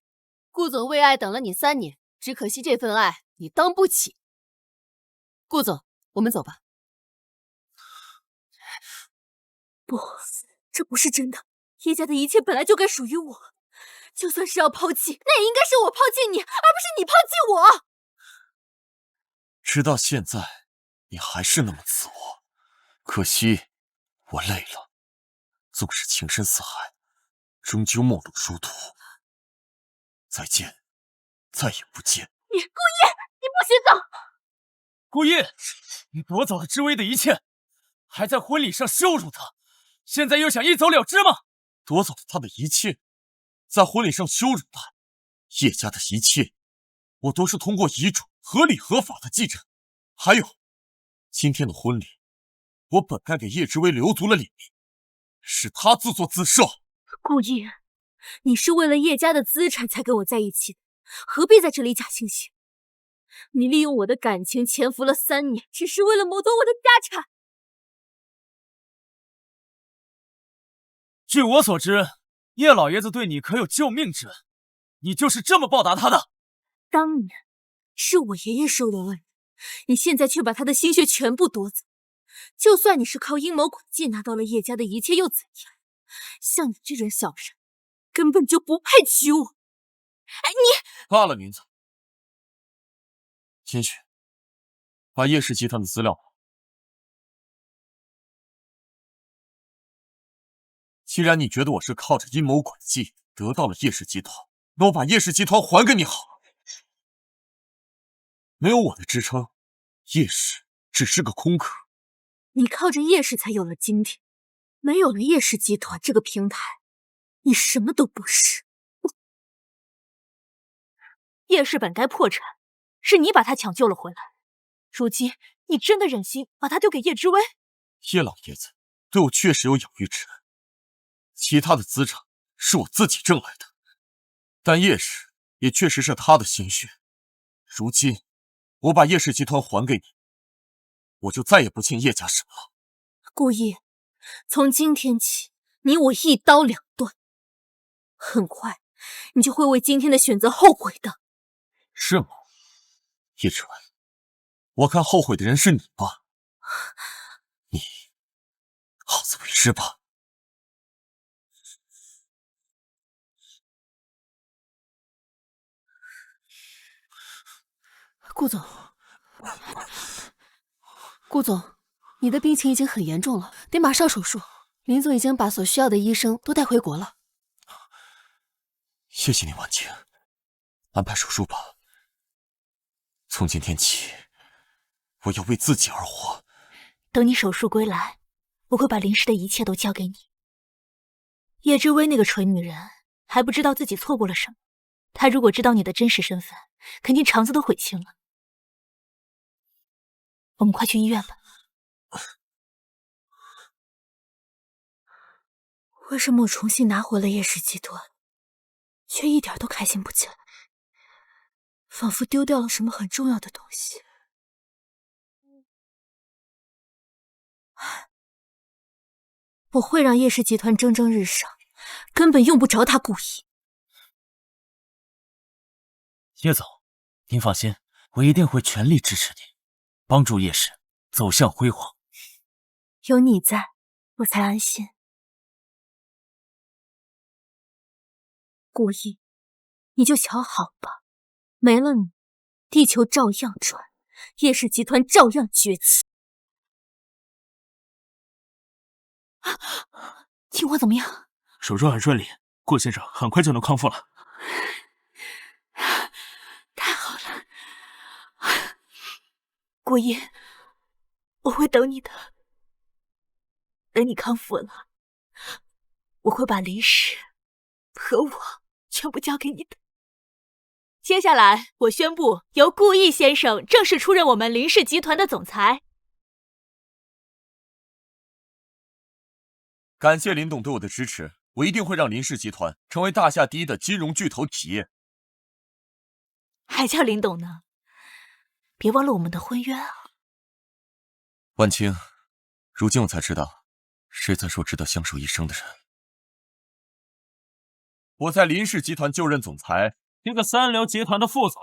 顾总为爱等了你3年，只可惜这份爱你当不起。顾总，我们走吧。不，这不是真的。叶家的一切本来就该属于我，就算是要抛弃，那也应该是我抛弃你，而不是你抛弃我。直到现在，你还是那么自我。可惜，我累了。纵使情深似海，终究梦中殊途。再见，再也不见。你故意，你不许走！故意，你夺走了之威的一切，还在婚礼上羞辱他，现在又想一走了之吗？夺走了他的一切，在婚礼上羞辱他，叶家的一切，我都是通过遗嘱合理合法的继承。还有，今天的婚礼，我本该给叶之威留足了脸面，是他自作自受。顾意，你是为了叶家的资产才跟我在一起的，何必在这里假惺惺？你利用我的感情潜伏了3年，只是为了谋夺我的家产。据我所知，叶老爷子对你可有救命之恩，你就是这么报答他的？当年是我爷爷收了恩，你现在却把他的心血全部夺走。就算你是靠阴谋诡计拿到了叶家的一切，又怎样？像你这种小人，根本就不配娶我。哎，你罢了，林子。千雪，把叶氏集团的资料。既然你觉得我是靠着阴谋诡计得到了叶氏集团，那我把叶氏集团还给你好。没有我的支撑，叶氏只是个空壳。你靠着叶氏才有了今天，没有了叶氏集团这个平台，你什么都不是。叶氏本该破产，是你把他抢救了回来。如今你真的忍心把他丢给叶之威？叶老爷子对我确实有养育之恩，其他的资产是我自己挣来的，但叶氏也确实是他的心血。如今我把叶氏集团还给你，我就再也不欠叶家什么了。顾意，从今天起，你我一刀两断。很快，你就会为今天的选择后悔的。是吗？叶之文，我看后悔的人是你吧？你好自为之吧。顾总，顾总，你的病情已经很严重了，得马上手术。林总已经把所需要的医生都带回国了。谢谢你，婉晴。安排手术吧。从今天起，我要为自己而活。等你手术归来，我会把林氏的一切都交给你。叶之薇那个蠢女人还不知道自己错过了什么，她如果知道你的真实身份，肯定肠子都悔青了。我们快去医院吧。为什么我重新拿回了叶氏集团，却一点都开心不起来？仿佛丢掉了什么很重要的东西。我会让叶氏集团蒸蒸日上，根本用不着他故意。叶总，您放心，我一定会全力支持您，帮助叶氏走向辉煌。有你在，我才安心。顾意，你就瞧好吧，没了你，地球照样转，叶氏集团照样崛起。情况怎么样？手术很顺利，顾先生很快就能康复了。太好了，顾意，我会等你的。等你康复了，我会把林氏和我全部交给你的。接下来，我宣布由顾意先生正式出任我们林氏集团的总裁。感谢林董对我的支持，我一定会让林氏集团成为大夏第一的金融巨头企业。还叫林董呢？别忘了我们的婚约啊！万青，如今我才知道，谁才是我值得相守一生的人。我在林氏集团就任总裁，一个三流集团的副总，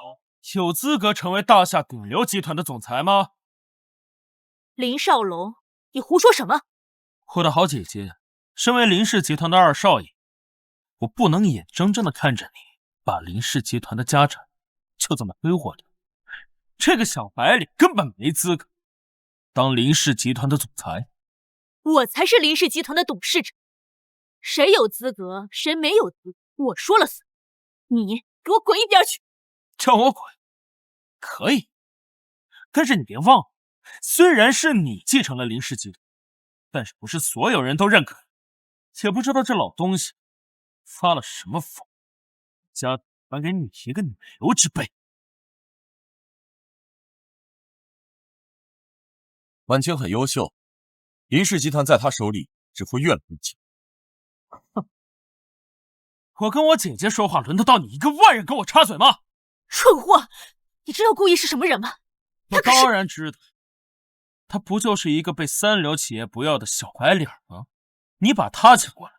有资格成为大夏顶流集团的总裁吗？林少龙，你胡说什么？我的好姐姐，身为林氏集团的二少爷，我不能眼睁睁地看着你把林氏集团的家产就这么挥霍掉。这个小白脸根本没资格当林氏集团的总裁。我才是林氏集团的董事长，谁有资格，谁没有资格，我说了算。你给我滚一边去！叫我滚？可以，但是你别忘了，虽然是你继承了林氏集团，但是不是所有人都认可。也不知道这老东西发了什么疯，家还给你一个女流之辈。万青很优秀，林氏集团在他手里只会越来越强。我跟我姐姐说话，轮得到你一个外人跟我插嘴吗？蠢货！你知道顾意是什么人吗？我当然知道，他不就是一个被三流企业不要的小白脸吗？你把他请过来，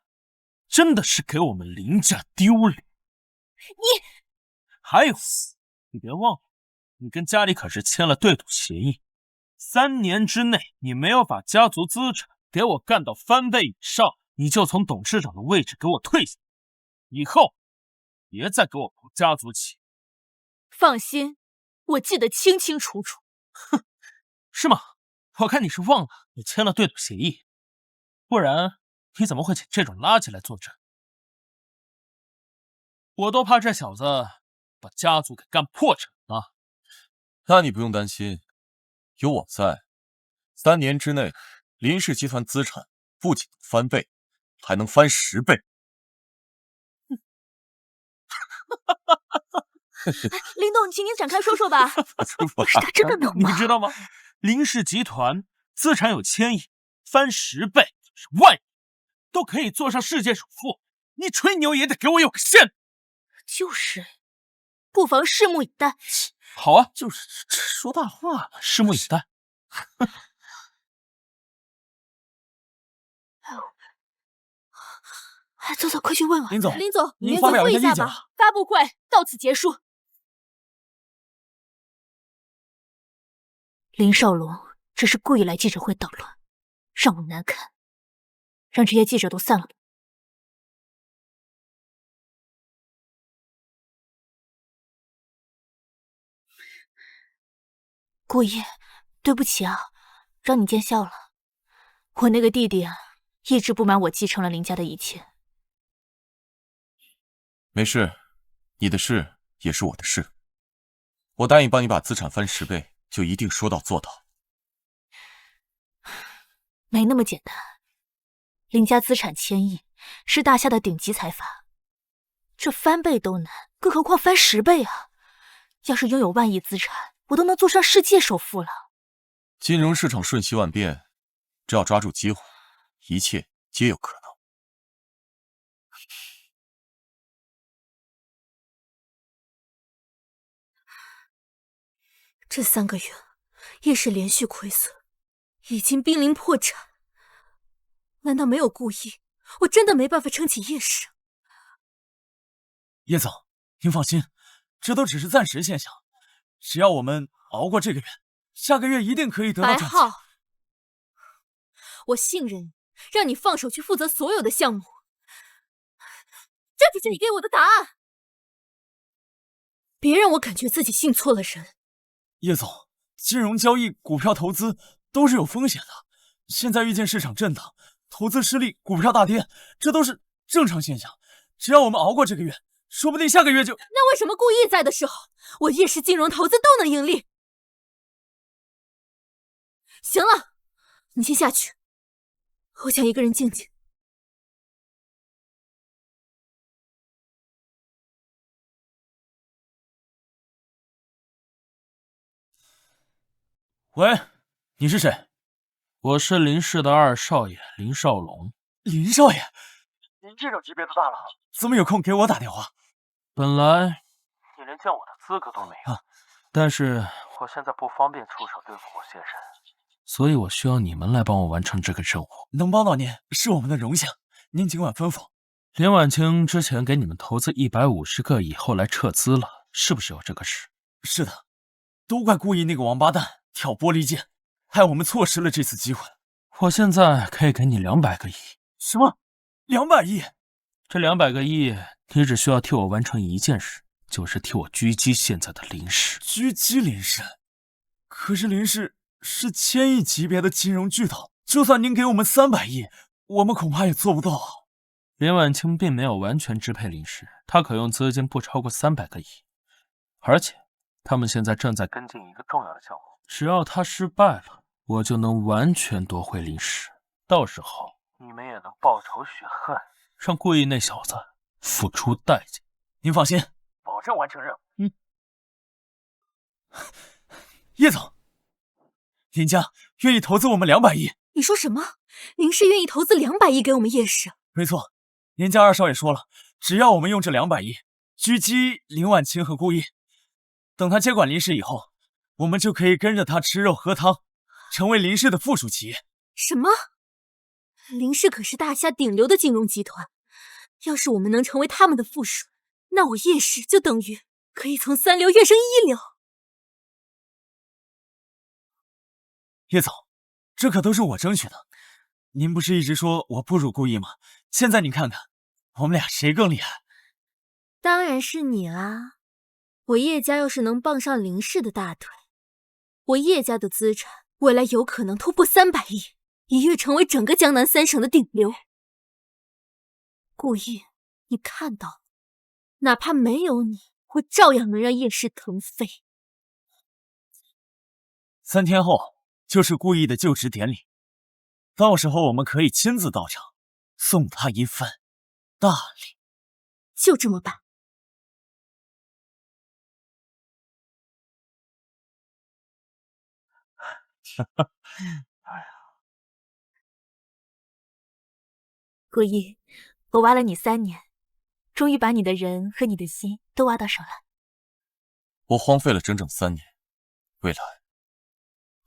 真的是给我们林家丢脸。你还有，你别忘了，你跟家里可是签了对赌协议，3年之内你没有把家族资产给我干到翻倍以上，你就从董事长的位置给我退下。以后别再给我碰家族企业。放心，我记得清清楚楚。哼，是吗？我看你是忘了你签了对赌协议，不然你怎么会请这种垃圾来坐镇？我都怕这小子把家族给干破产了。那你不用担心，有我在，3年之内，林氏集团资产不仅翻倍，还能翻10倍。林董，请您展开说说吧。是他真的能吗？你知道吗？林氏集团资产有1000亿，翻10倍是万亿，都可以坐上世界首富。你吹牛也得给我有个限。就是，不妨拭目以待。好啊，就是说大话嘛，拭目以待。走走，快去问问林总。林总，您发表一下意见吧。发布会到此结束。林少龙只是故意来记者会捣乱，让我难堪，让这些记者都散了。顾意，对不起啊，让你见笑了。我那个弟弟啊，一直不满我继承了林家的一切。没事，你的事也是我的事。我答应帮你把资产翻10倍，就一定说到做到。没那么简单。林家资产1000亿，是大夏的顶级财阀，这翻倍都难，更何况翻10倍啊！要是拥有万亿资产，我都能坐上世界首富了。金融市场瞬息万变，只要抓住机会，一切皆有可能。这3个月，叶氏连续亏损，已经濒临破产。难道没有故意，我真的没办法撑起叶氏。叶总，您放心，这都只是暂时现象，只要我们熬过这个月，下个月一定可以得到赚钱。白浩，我信任你，让你放手去负责所有的项目，这就是你给我的答案。别让我感觉自己信错了人。叶总，金融交易、股票投资都是有风险的，现在遇见市场震荡，投资失利，股票大跌，这都是正常现象。只要我们熬过这个月，说不定下个月就……那为什么故意在的时候，我叶氏金融投资都能盈利？行了，你先下去，我想一个人静静。喂，你是谁？我是林氏的二少爷林少龙。林少爷，您这种级别的大佬，怎么有空给我打电话？本来你连见我的资格都没有。但是我现在不方便出手对付我先生，所以我需要你们来帮我完成这个任务。能帮到您是我们的荣幸，您尽管吩咐。连婉清之前给你们投资150个亿，后来撤资了，是不是有这个事？是的，都怪故意那个王八蛋挑拨离间，害我们错失了这次机会。我现在可以给你200个亿。什么？200亿？这200个亿，你只需要替我完成一件事，就是替我狙击现在的林氏。狙击林氏？可是林氏是1000亿级别的金融巨头，就算您给我们300亿，我们恐怕也做不到啊。林婉清并没有完全支配林氏，他可用资金不超过300个亿，而且他们现在正在跟进一个重要的项目，只要他失败了，我就能完全夺回林氏，到时候你们也能报仇雪恨，让故意那小子付出代价。您放心，保证完成任务。叶总，林家愿意投资我们200亿。你说什么？林氏愿意投资200亿给我们叶氏？没错，您家二少爷说了，只要我们用这200亿狙击林婉清和顾意，等他接管林氏以后，我们就可以跟着他吃肉喝汤，成为林氏的附属企业。什么？林氏可是大夏顶流的金融集团，要是我们能成为他们的附属，那我叶氏就等于可以从3流跃升1流。叶总，这可都是我争取的。您不是一直说我不如顾意吗？现在你看看，我们俩谁更厉害？当然是你啦！我叶家要是能傍上林氏的大腿，我叶家的资产未来有可能突破300亿，一跃成为整个江南3省的顶流。顾意，你看到了，哪怕没有你，我照样能让叶氏腾飞。3天后就是顾意的就职典礼，到时候我们可以亲自到场，送他一份大礼。就这么办。顾意，我挖了你3年，终于把你的人和你的心都挖到手了。我荒废了整整3年，未来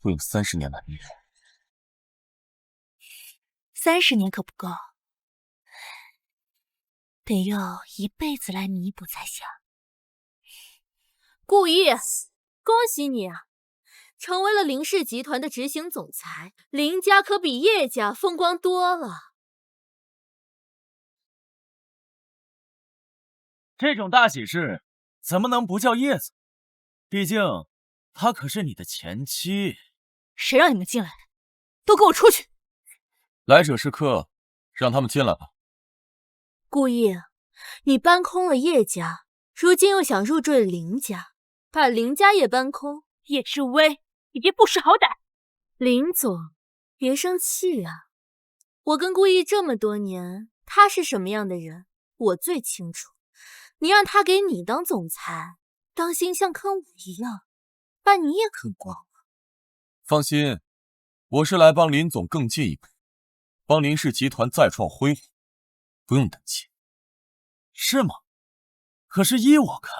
会用30年来弥补。30年可不够，得用1辈子来弥补才行。顾意，恭喜你啊，成为了林氏集团的执行总裁。林家可比叶家风光多了。这种大喜事怎么能不叫叶子？毕竟她可是你的前妻。谁让你们进来的？都给我出去！来者是客，让他们进来吧。顾意，你搬空了叶家，如今又想入赘林家，把林家也搬空。叶之威，你别不识好歹！林总，别生气啊！我跟顾意这么多年，他是什么样的人，我最清楚。你让他给你当总裁，当心像坑我一样，把你也坑光了。放心，我是来帮林总更进一步，帮林氏集团再创辉煌，不用担心。是吗？可是依我看，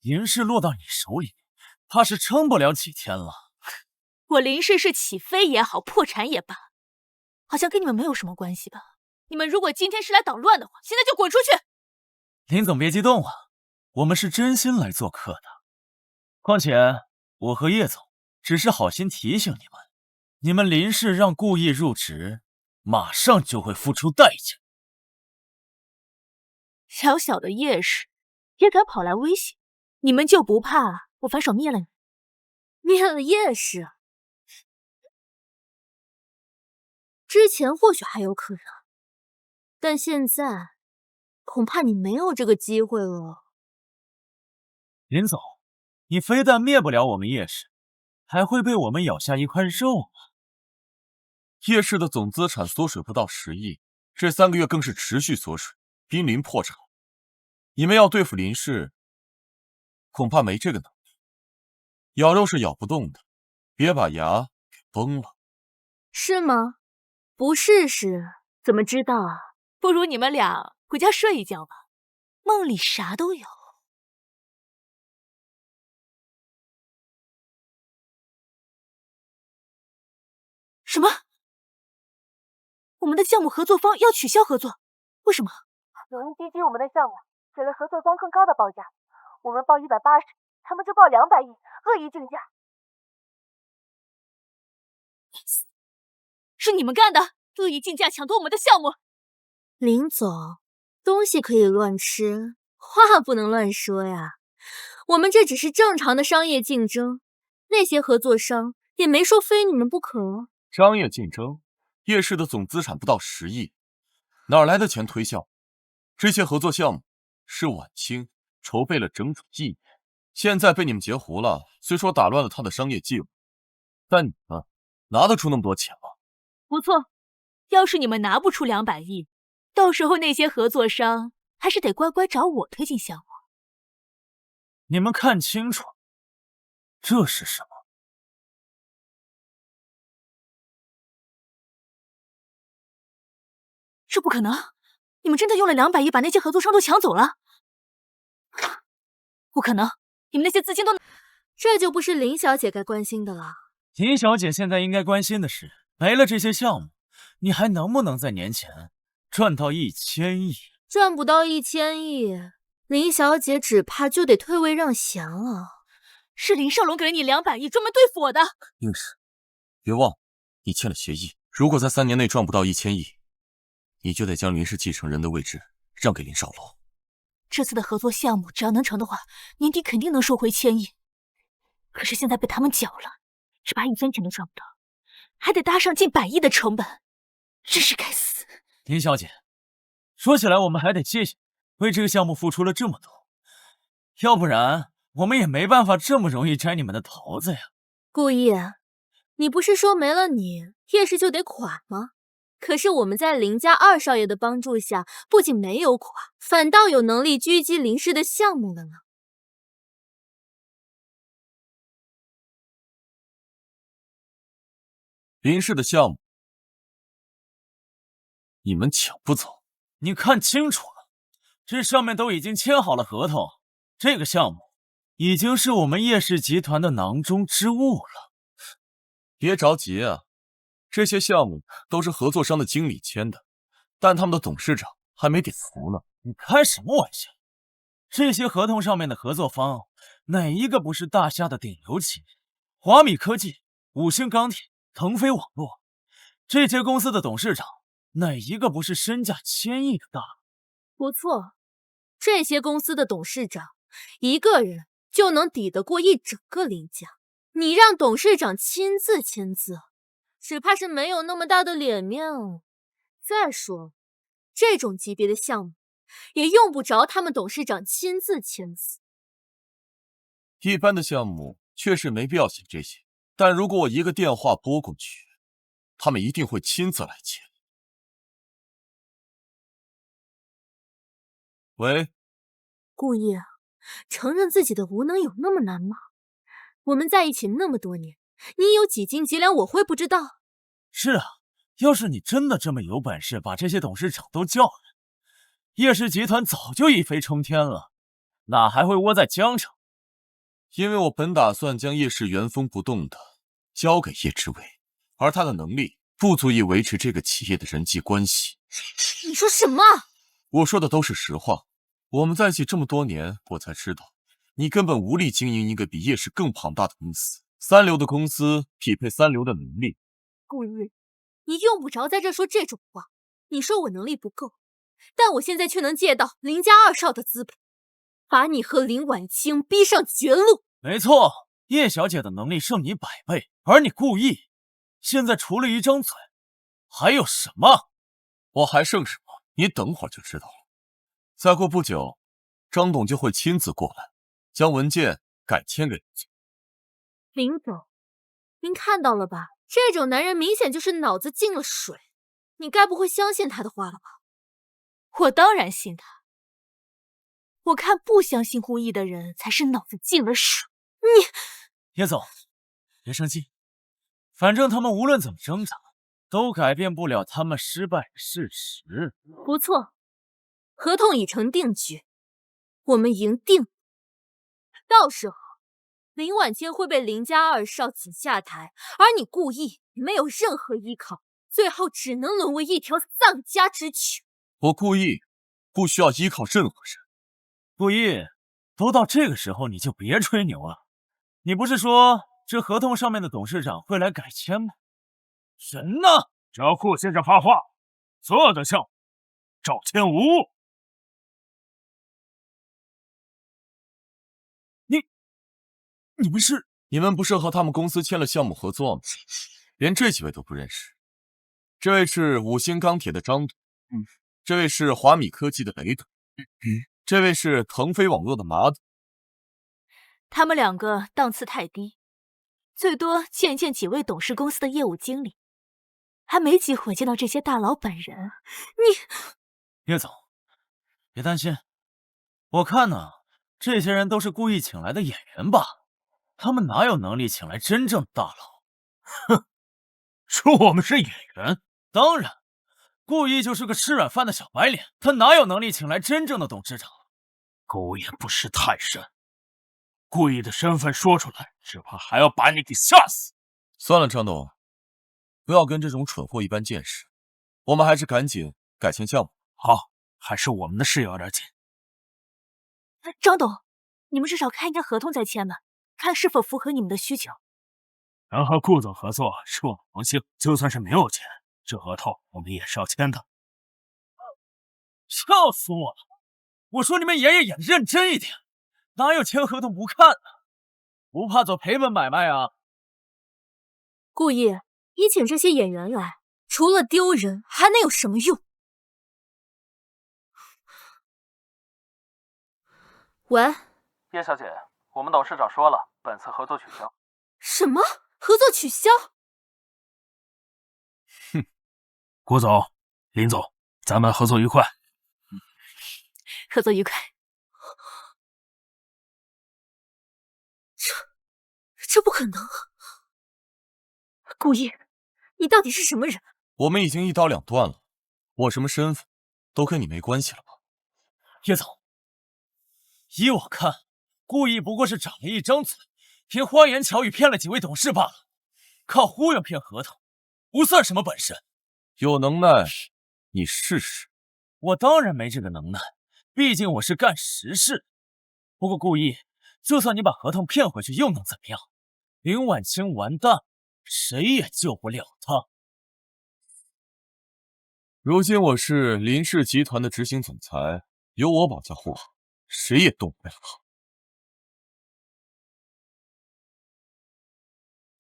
林氏落到你手里，怕是撑不了几天了。我林氏是起飞也好，破产也罢，好像跟你们没有什么关系吧？你们如果今天是来捣乱的话，现在就滚出去！林总别激动啊，我们是真心来做客的。况且我和叶总只是好心提醒你们，你们林氏让顾意入职，马上就会付出代价。小小的叶氏也敢跑来威胁，你们就不怕我反手灭了你？灭了叶氏，之前或许还有可能，但现在恐怕你没有这个机会了。林总，你非但灭不了我们叶氏，还会被我们咬下一块肉。叶氏的总资产缩水不到10亿，这3个月更是持续缩水，濒临破产。你们要对付林氏，恐怕没这个能力。咬肉是咬不动的，别把牙给崩了。是吗？不试试怎么知道啊？不如你们俩回家睡一觉吧，梦里啥都有。什么？我们的项目合作方要取消合作？为什么？有人逼我们的项目，给了合作方更高的报价，我们报180，他们就报200亿，恶意竞价。是你们干的，恶意竞价抢夺我们的项目。林总，东西可以乱吃，话不能乱说呀。我们这只是正常的商业竞争，那些合作商也没说非你们不可。商业竞争，叶氏的总资产不到10亿，哪来的钱推项目？这些合作项目是晚清筹备了整整1年，现在被你们截胡了。虽说打乱了他的商业计划，但你们拿得出那么多钱吗？不错，要是你们拿不出200亿，到时候那些合作商还是得乖乖找我推进项目。你们看清楚，这是什么？这不可能！你们真的用了200亿把那些合作商都抢走了？不可能！你们那些资金都……这就不是林小姐该关心的了。林小姐现在应该关心的是，没了这些项目，你还能不能在年前赚到1000亿？赚不到1000亿，林小姐只怕就得退位让贤了。是林少龙给了你200亿，专门对付我的。应是，别忘了你签了协议，如果在3年内赚不到1000亿，你就得将林氏继承人的位置让给林少龙。这次的合作项目只要能成的话，年底肯定能收回1000亿。可是现在被他们搅了，只怕1分钱都赚不到，还得搭上近100亿的成本，真是该死！林小姐，说起来我们还得谢谢为这个项目付出了这么多，要不然我们也没办法这么容易摘你们的桃子呀。顾意，你不是说没了你，叶氏就得垮吗？可是我们在林家2少爷的帮助下，不仅没有垮，反倒有能力狙击林氏的项目了呢。林氏的项目，你们抢不走。你看清楚了，这上面都已经签好了合同，这个项目已经是我们叶氏集团的囊中之物了。别着急啊，这些项目都是合作商的经理签的，但他们的董事长还没点服呢。你开什么玩笑？这些合同上面的合作方，哪一个不是大夏的顶流企业？华米科技、五星钢铁、腾飞网络，这些公司的董事长，哪一个不是身价1000亿的大佬？不错，这些公司的董事长，一个人就能抵得过一整个林家。你让董事长亲自签字，只怕是没有那么大的脸面了。再说，这种级别的项目，也用不着他们董事长亲自签字。一般的项目确实没必要写这些，但如果我一个电话拨过去，他们一定会亲自来签。喂，顾意，承认自己的无能有那么难吗？我们在一起那么多年，你有几斤几两我会不知道？是啊，要是你真的这么有本事，把这些董事长都叫来，叶氏集团早就一飞冲天了，哪还会窝在江城？因为我本打算将叶氏原封不动的交给叶之伟，而他的能力不足以维持这个企业的人际关系。你说什么？我说的都是实话。我们在一起这么多年，我才知道，你根本无力经营一个比叶氏更庞大的公司。3流的公司匹配3流的能力。顾玉，你用不着在这说这种话。你说我能力不够，但我现在却能借到林家2少的资本，把你和林婉清逼上绝路。没错，叶小姐的能力胜你100倍，而你故意，现在除了一张嘴，还有什么？我还剩什么？你等会儿就知道了。再过不久，张董就会亲自过来，将文件改签给林总，您看到了吧？这种男人明显就是脑子进了水，你该不会相信他的话了吧？我当然信他。我看不相信顾意的人才是脑子进了水。叶总，别生气，反正他们无论怎么挣扎，都改变不了他们失败的事实。不错，合同已成定局，我们赢定了。到时候林婉清会被林家2少挤下台，而你顾意没有任何依靠，最后只能沦为一条丧家之犬。我顾意不需要依靠任何人。顾意，都到这个时候你就别吹牛了。你不是说这合同上面的董事长会来改签吗？人呢？找顾先生发话，所有的项目照签无误。你们是？你们不是和他们公司签了项目合作吗？连这几位都不认识。这位是五星钢铁的张董，这位是华米科技的雷董，这位是腾飞网络的马董。他们2个档次太低，最多见一见几位董事公司的业务经理，还没机会见到这些大佬本人。叶总，别担心，我看呢，这些人都是故意请来的演员吧？他们哪有能力请来真正的大佬？哼，说我们是演员？当然，故意就是个吃软饭的小白脸，他哪有能力请来真正的董事长？狗眼不识泰山，故意的身份说出来，只怕还要把你给吓死。算了，张董，不要跟这种蠢货一般见识，我们还是赶紧改签项目。好，还是我们的事有点紧。张董，你们至少看一看合同再签吧，看是否符合你们的需求。能和顾总合作是我们荣幸，就算是没有钱，这合同我们也是要签的。笑死我了！我说你们演也演得认真一点，哪有签合同不看的？不怕做赔本买卖啊？顾意，你请这些演员来，除了丢人，还能有什么用？喂，叶小姐，我们董事长说了，本次合作取消。什么？合作取消？哼，顾总、林总，咱们合作愉快。合作愉快。这不可能！顾意，你到底是什么人？我们已经一刀两断了，我什么身份都跟你没关系了吧？叶总，依我看，故意不过是长了一张嘴，凭花言巧语骗了几位董事罢了，靠忽悠骗合同，不算什么本事。有能耐你试试。我当然没这个能耐，毕竟我是干实事。不过故意，就算你把合同骗回去，又能怎么样？林婉清完蛋，谁也救不了他。如今我是林氏集团的执行总裁，有我保驾护航，谁也动不了他。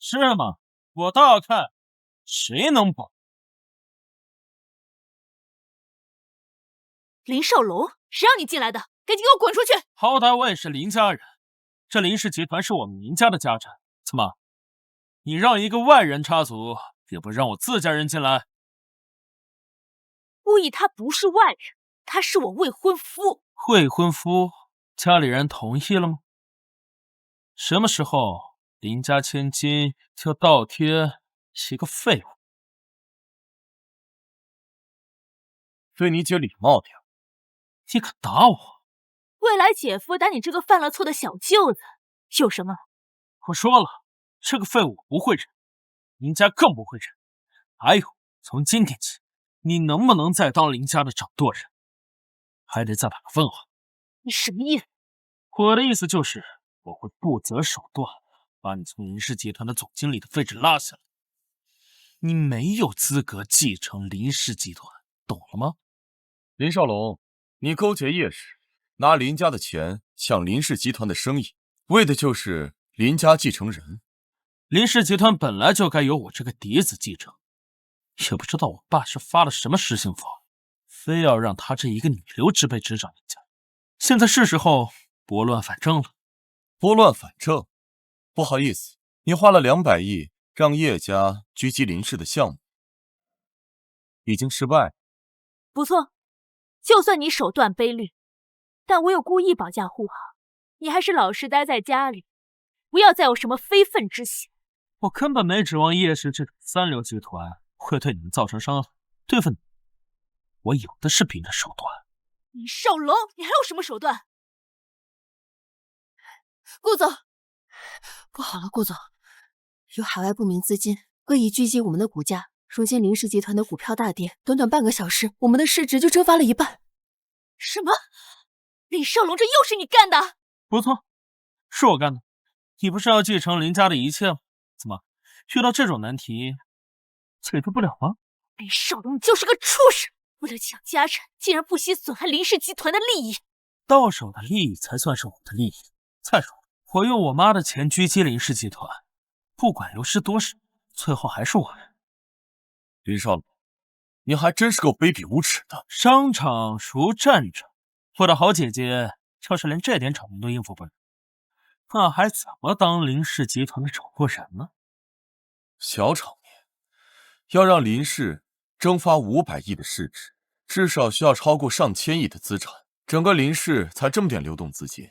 是吗？我倒要看谁能保。林少龙，谁让你进来的？赶紧给我滚出去！好歹我也是林家人，这林氏集团是我们林家的家产。怎么，你让一个外人插足，也不让我自家人进来？顾意他不是外人，他是我未婚夫。未婚夫，家里人同意了吗？什么时候林家千金就倒贴一个废物？对你姐礼貌点。你敢打我？未来姐夫打你这个犯了错的小舅子，有什么？我说了，这个废物不会忍，林家更不会忍。还有，从今天起，你能不能再当林家的掌舵人，还得再打个问号。你什么意思？我的意思就是，我会不择手段把你从林氏集团的总经理的位置拉下来。你没有资格继承林氏集团，懂了吗？林少龙，你勾结叶氏，拿林家的钱抢林氏集团的生意，为的就是林家继承人。林氏集团本来就该由我这个嫡子继承，也不知道我爸是发了什么失心疯，非要让他这一个女流之辈执掌林家。现在是时候拨乱反正了。拨乱反正？不好意思，你花了200亿让叶家狙击林氏的项目，已经失败。不错，就算你手段卑劣，但我有故意保驾护航，你还是老实待在家里，不要再有什么非分之想。我根本没指望叶氏这种三流集团会对你们造成伤害，对付你，我有的是别的手段。林少龙，你还有什么手段？顾总，不好了，顾总，有海外不明资金恶意狙击我们的股价，如今林氏集团的股票大跌，短短半个小时，我们的市值就蒸发了一半。什么？林少龙，这又是你干的？不错，是我干的。你不是要继承林家的一切吗？怎么遇到这种难题解决不了吗？林少龙，你就是个畜生！为了抢家产，竟然不惜损害林氏集团的利益。到手的利益才算是我的利益。再说，我用我妈的钱狙击林氏集团，不管流失多少，最后还是我的。林少龙，你还真是够卑鄙无耻的。商场如战场，我的好姐姐要是连这点场面都应付不了，那还怎么当林氏集团的掌舵人呢？小场面，要让林氏蒸发500亿的市值，至少需要超过上千亿的资产，整个林氏才这么点流动资金。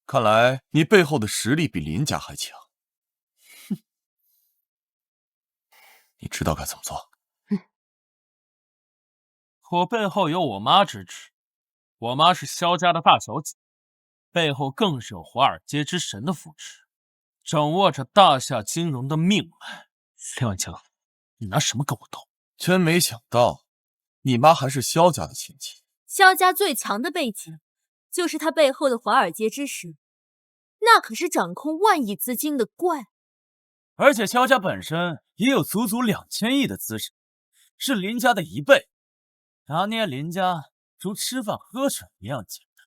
看来你背后的实力比林家还强。哼，你知道该怎么做？我背后有我妈支持，我妈是萧家的大小姐，背后更是有华尔街之神的扶持，掌握着大夏金融的命脉。林婉清，你拿什么跟我斗？真没想到，你妈还是萧家的亲戚。萧家最强的背景，就是他背后的华尔街之神，那可是掌控万亿资金的怪。而且萧家本身也有足足2000亿的资产，是林家的1倍。拿捏林家如吃饭喝水一样简单。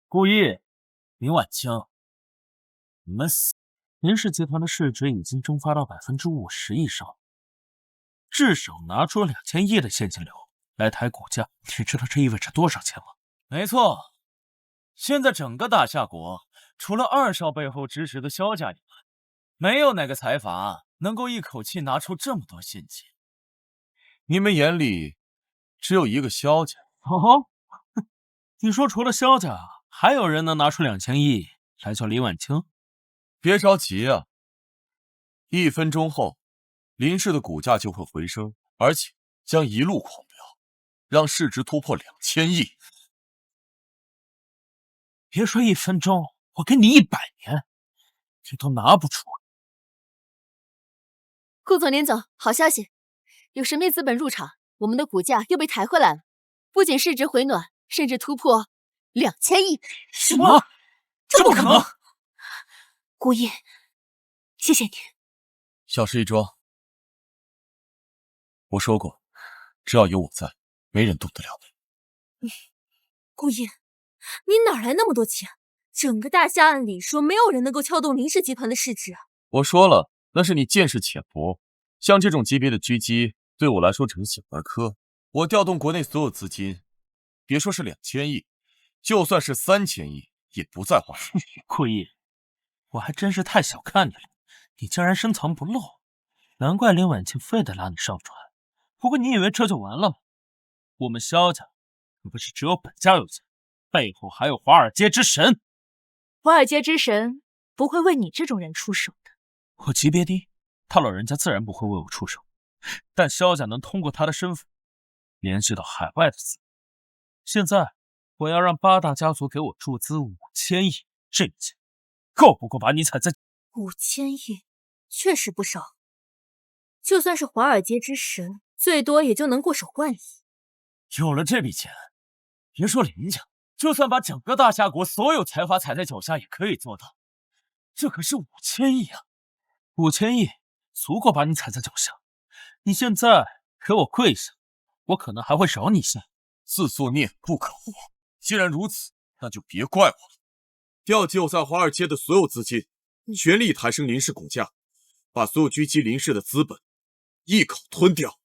顾意、林婉清，你们死！林氏集团的市值已经蒸发到50%以上，至少拿出2000亿的现金流来抬股价。你知道这意味着多少钱吗？没错，现在整个大夏国，除了2少背后支持的萧家以外，没有哪个财阀能够一口气拿出这么多现金。你们眼里只有一个萧家？哦，你说除了萧家，还有人能拿出2000亿来救林婉清？别着急啊，1分钟后，林氏的股价就会回升，而且将一路狂飙，让市值突破2000亿。别说1分钟，我给你100年，你都拿不出。顾总、林总，好消息，有神秘资本入场，我们的股价又被抬回来了，不仅市值回暖，甚至突破2000亿。什么？这不可能！顾意，谢谢你。小事一桩。我说过，只要有我在，没人动得了你。顾意，你哪来那么多钱？整个大夏按理说没有人能够撬动林氏集团的市值啊。我说了，那是你见识浅薄。像这种级别的狙击，对我来说只是小儿科。我调动国内所有资金，别说是2000亿，就算是3000亿，也不在话下。顾意，我还真是太小看你了，你竟然深藏不露，难怪林婉清非得拉你上船。不过你以为这就完了吗？我们萧家可不是只有本家有钱，背后还有华尔街之神。华尔街之神不会为你这种人出手的。我级别低，他老人家自然不会为我出手，但萧家能通过他的身份联系到海外的资本。现在我要让8大家族给我注资5000亿，这个钱够不够把你踩在？ 5000亿确实不少，就算是华尔街之神，最多也就能过手万亿。有了这笔钱，别说林家，就算把整个大夏国所有财阀踩在脚下也可以做到。这可是5000亿啊！5000亿足够把你踩在脚下。你现在给我跪下，我可能还会饶你一下。自作孽不可活。既然如此，那就别怪我了。调集我在华尔街的所有资金，全力抬升林氏股价，把所有狙击林氏的资本一口吞掉。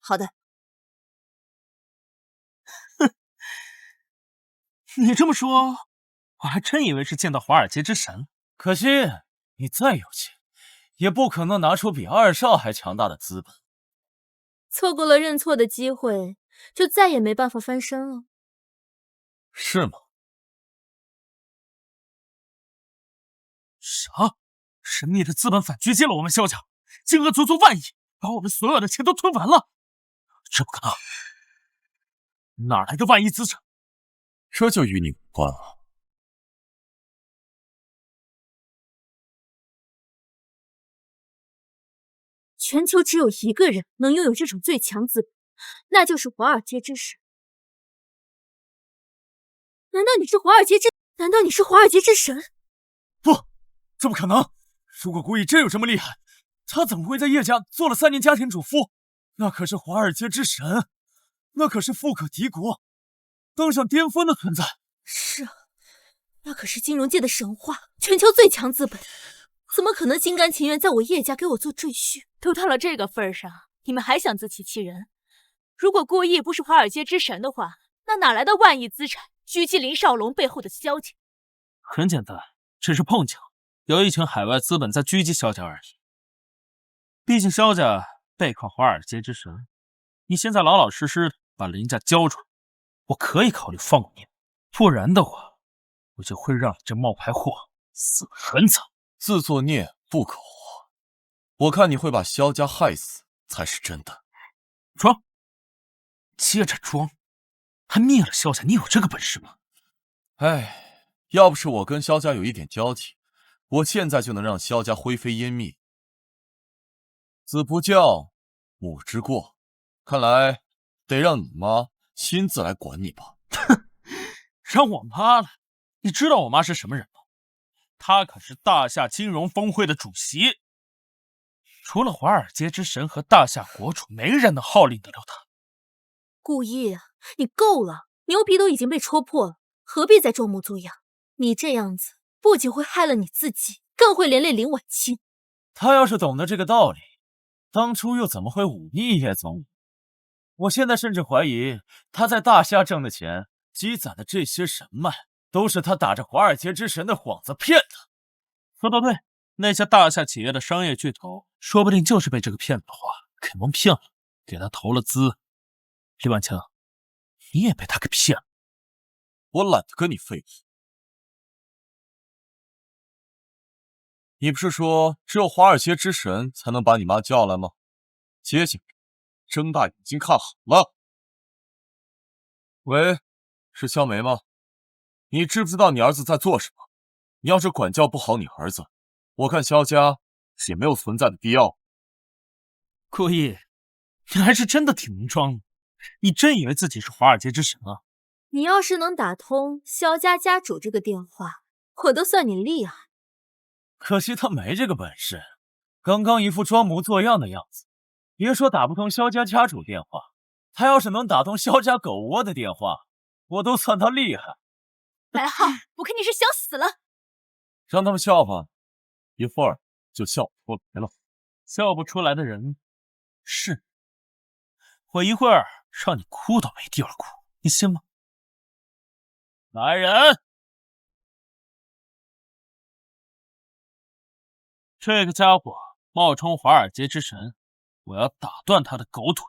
好的。哼，你这么说，我还真以为是见到华尔街之神。可惜你再有钱，也不可能拿出比2少还强大的资本。错过了认错的机会，就再也没办法翻身了。是吗？啥？神秘的资本反狙击了我们萧家，金额足足万亿，把我们所有的钱都吞完了。这不可能！哪来的万亿资产？这就与你无关啊。全球只有一个人能拥有这种最强资本，那就是华尔街之神。难道你是华尔街之神？不，这不可能！如果顾意真有这么厉害，他怎么会在叶家做了3年家庭主妇？那可是华尔街之神，那可是富可敌国，登上巅峰的存在。是啊，那可是金融界的神话，全球最强资本，怎么可能心甘情愿在我叶家给我做赘婿？都到了这个份上，你们还想自欺欺人？如果顾意不是华尔街之神的话，那哪来的万亿资产狙击林少龙背后的萧家？很简单，只是碰巧有一群海外资本在狙击萧家而已。毕竟萧家背靠华尔街之神，你现在老老实实把林家交出来，我可以考虑放过你。不然的话，我就会让你这冒牌货死得很惨。自作孽不可活。我看你会把萧家害死才是真的。装，接着装，还灭了萧家，你有这个本事吗？哎，要不是我跟萧家有一点交情，我现在就能让萧家灰飞烟灭。子不教，母之过，看来得让你妈亲自来管你吧。哼，让我妈来？你知道我妈是什么人吗？她可是大夏金融峰会的主席。除了华尔街之神和大夏国主，没人能号令得了他。顾意啊，你够了，牛皮都已经被戳破了，何必再装模作样？你这样子不仅会害了你自己，更会连累林婉清。他要是懂得这个道理，当初又怎么会忤逆叶总？我现在甚至怀疑，他在大夏挣的钱、积攒的这些人脉，都是他打着华尔街之神的幌子骗的。说得对。那些大夏企业的商业巨头，说不定就是被这个骗子的话给蒙骗了，给他投了资。李婉清，你也被他给骗了。我懒得跟你废话。你不是说只有华尔街之神才能把你妈叫来吗？接近，睁大眼睛看好了。喂，是萧梅吗？你知不知道你儿子在做什么？你要是管教不好你儿子，我看萧家也没有存在的必要。顾意，你还是真的挺能装的。你真以为自己是华尔街之神啊？你要是能打通萧家家主这个电话，我都算你厉害。可惜他没这个本事，刚刚一副装模作样的样子。别说打不通萧家家主电话，他要是能打通萧家狗窝的电话，我都算他厉害。白浩，我看你是想死了。让他们笑吧。一会儿就笑不出来了。笑不出来的人是我，一会儿让你哭都没地儿哭，你信吗？来人！这个家伙冒充华尔街之神，我要打断他的狗腿。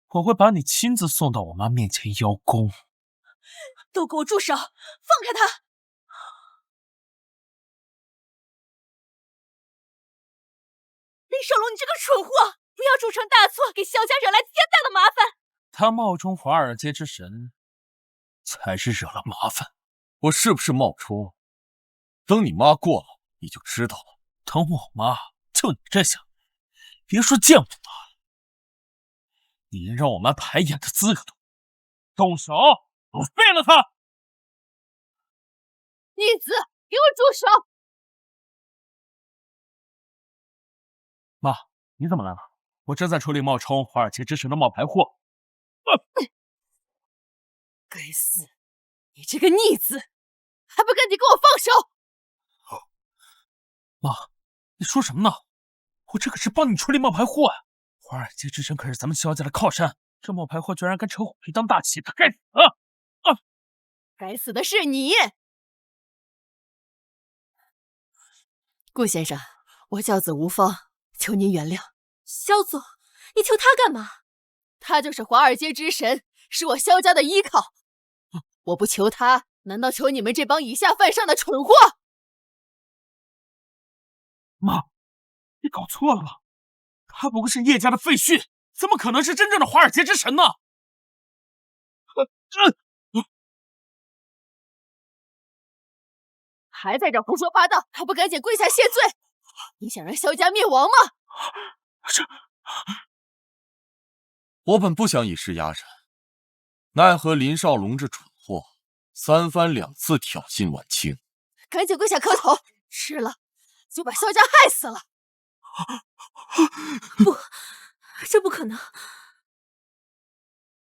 我会把你亲自送到我妈面前邀功。都给我住手！放开他！林少龙，你这个蠢货，不要铸成大错，给萧家惹来天大的麻烦。他冒充华尔街之神，才是惹了麻烦。我是不是冒充？等你妈过了，你就知道了。等我妈，就你这想，别说见我妈了，你连让我妈排演的资格都没有。动手，我废了他！逆子，给我住手！妈，你怎么来了？我正在处理冒充华尔街之神的冒牌货。该死！你这个逆子，还不赶紧给我放手！妈，你说什么呢？我这可是帮你处理冒牌货啊！华尔街之神可是咱们萧家的靠山，这冒牌货居然敢扯虎皮当大旗，他该死！该死的是你！顾先生，我教子无方，求您原谅。萧总，你求他干嘛？他就是华尔街之神，是我萧家的依靠。我不求他，难道求你们这帮以下犯上的蠢货？妈，你搞错了吧？他不过是叶家的废墟，怎么可能是真正的华尔街之神呢？还在这胡说八道，还不赶紧跪下谢罪！你想让萧家灭亡吗？我本不想以势压人，奈何林少龙这蠢货三番两次挑衅婉清，赶紧跪下磕头，吃了就把萧家害死了！不，这不可能！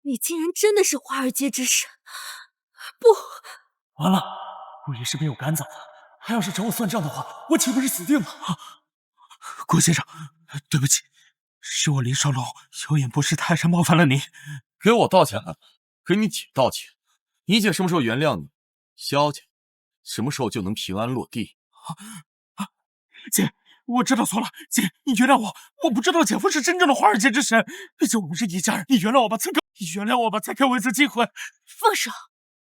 你竟然真的是华尔街之神！不，完了，顾医师被我赶走了，他要是找我算账的话，我岂不是死定了？顾先生，对不起，是我林少龙有眼不识泰山，冒犯了你。给我道歉了，给你姐道歉。你姐什么时候原谅你，萧家什么时候就能平安落地。姐，我知道错了，姐，你原谅我，我不知道姐夫是真正的华尔街之神，毕竟我们是一家人，你原谅我吧，再给我一次机会。放手！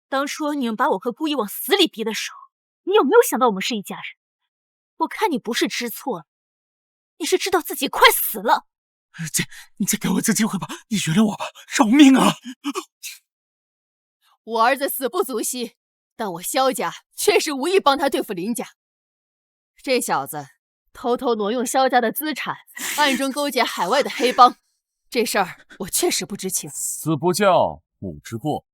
当初你们把我和顾意往死里逼的时候，你有没有想到我们是一家人？我看你不是知错了，你是知道自己快死了。姐，你再给我一次机会吧，你原谅我吧，饶命啊！我儿子死不足惜，但我萧家确实无意帮他对付林家。这小子偷偷挪用萧家的资产，暗中勾结海外的黑帮，这事儿我确实不知情。子不教，母之过。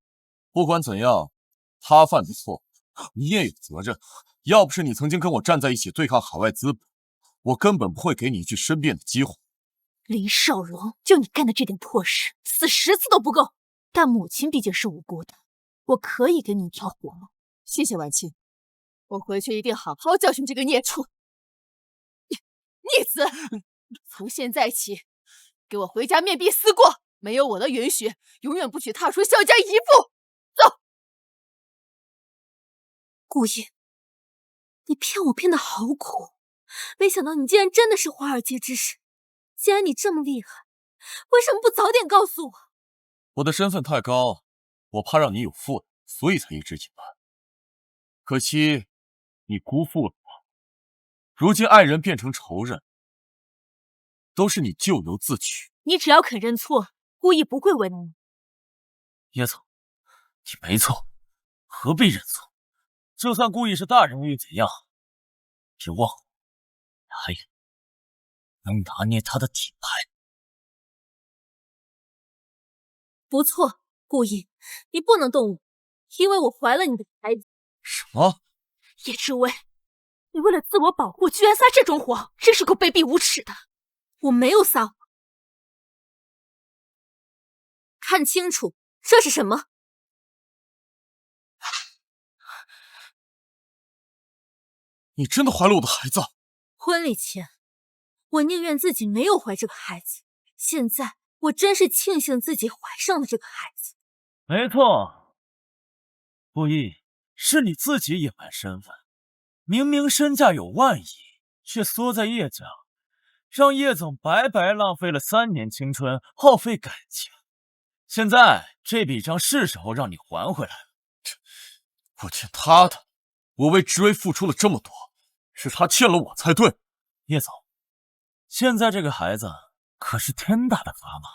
不管怎样，他犯的错，你也有责任。要不是你曾经跟我站在一起对抗海外资本，我根本不会给你一句申辩的机会。林少龙，就你干的这点破事，死10次都不够。但母亲毕竟是无辜的，我可以给你一条活路。谢谢婉清，我回去一定好好教训这个孽畜。逆子，从现在起，给我回家面壁思过，没有我的允许，永远不许踏出萧家一步。走。顾意，你骗我骗得好苦，没想到你竟然真的是华尔街之神。既然你这么厉害，为什么不早点告诉我？我的身份太高，我怕让你有负担，所以才一直隐瞒。可惜你辜负了我，如今爱人变成仇人，都是你咎由自取。你只要肯认错，顾意不会为难你。叶总，你没错，何必认错？就算顾意是大人物又怎样？别忘了，还有能拿捏他的底牌。不错，顾意，你不能动我，因为我怀了你的孩子。什么？叶知薇，你为了自我保护，居然撒这种谎，真是够卑鄙无耻的。我没有撒谎，看清楚，这是什么？你真的怀了我的孩子？婚礼前，我宁愿自己没有怀这个孩子。现在，我真是庆幸自己怀上了这个孩子。没错，顾意，是你自己隐瞒身份，明明身价有万亿，却缩在叶家，让叶总白白浪费了3年青春，耗费感情。现在这笔账是时候让你还回来了。我欠他的，我为知薇付出了这么多，是他欠了我才对。叶总，现在这个孩子可是天大的砝码，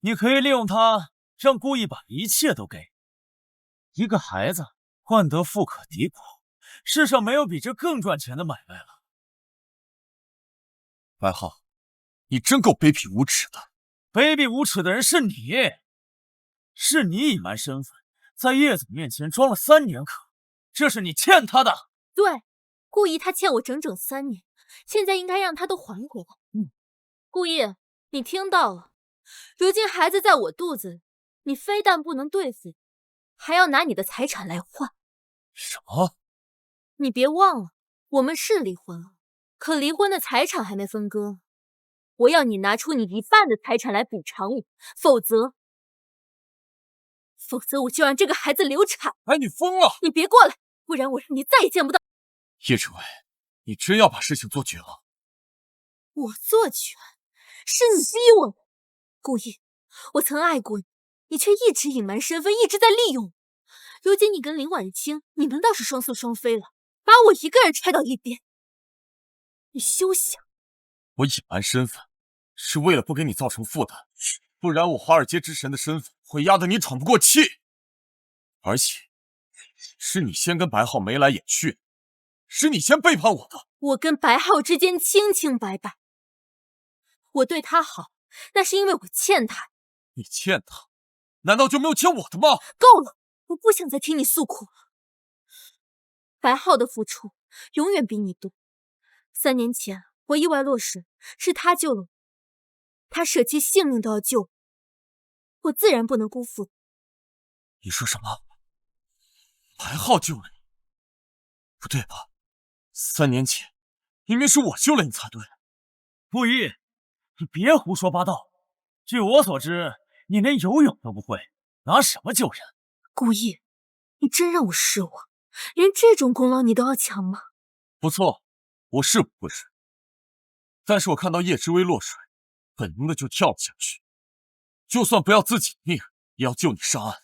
你可以利用他，让顾意把一切都给一个孩子，换得富可敌国，世上没有比这更赚钱的买卖了。白浩，你真够卑鄙无耻的！卑鄙无耻的人是你，是你隐瞒身份，在叶总面前装了3年可，这是你欠他的。对，顾意他欠我整整3年，现在应该让他都还回来。顾意，你听到了，如今孩子在我肚子里，你非但不能对付，还要拿你的财产来换。什么？你别忘了，我们是离婚了，可离婚的财产还没分割。我要你拿出你1半的财产来补偿我，否则我就让这个孩子流产。哎，你疯了！你别过来，不然我让你再也见不到。叶志伟，你真要把事情做绝了？我做绝？是你逼我的。顾意，我曾爱过你，你却一直隐瞒身份，一直在利用我。如今你跟林婉清，你们倒是双宿双飞了，把我一个人拆到一边。你休想！我隐瞒身份，是为了不给你造成负担，不然我华尔街之神的身份会压得你喘不过气。而且，是你先跟白浩眉来眼去，是你先背叛我的。我跟白浩之间清清白白，我对他好，那是因为我欠他。你欠他，难道就没有欠我的吗？够了，我不想再听你诉苦。白浩的付出永远比你多。3年前我意外落水，是他救了我，他舍弃性命都要救我自然不能辜负。你说什么？白浩救了你？不对吧？3年前明明是我救了你才对。顾意，你别胡说八道。据我所知，你连游泳都不会，拿什么救人？顾意，你真让我失望，连这种功劳你都要抢吗？不错，我是不会水，但是我看到叶之薇落水，本能的就跳了下去，就算不要自己的命，也要救你上岸。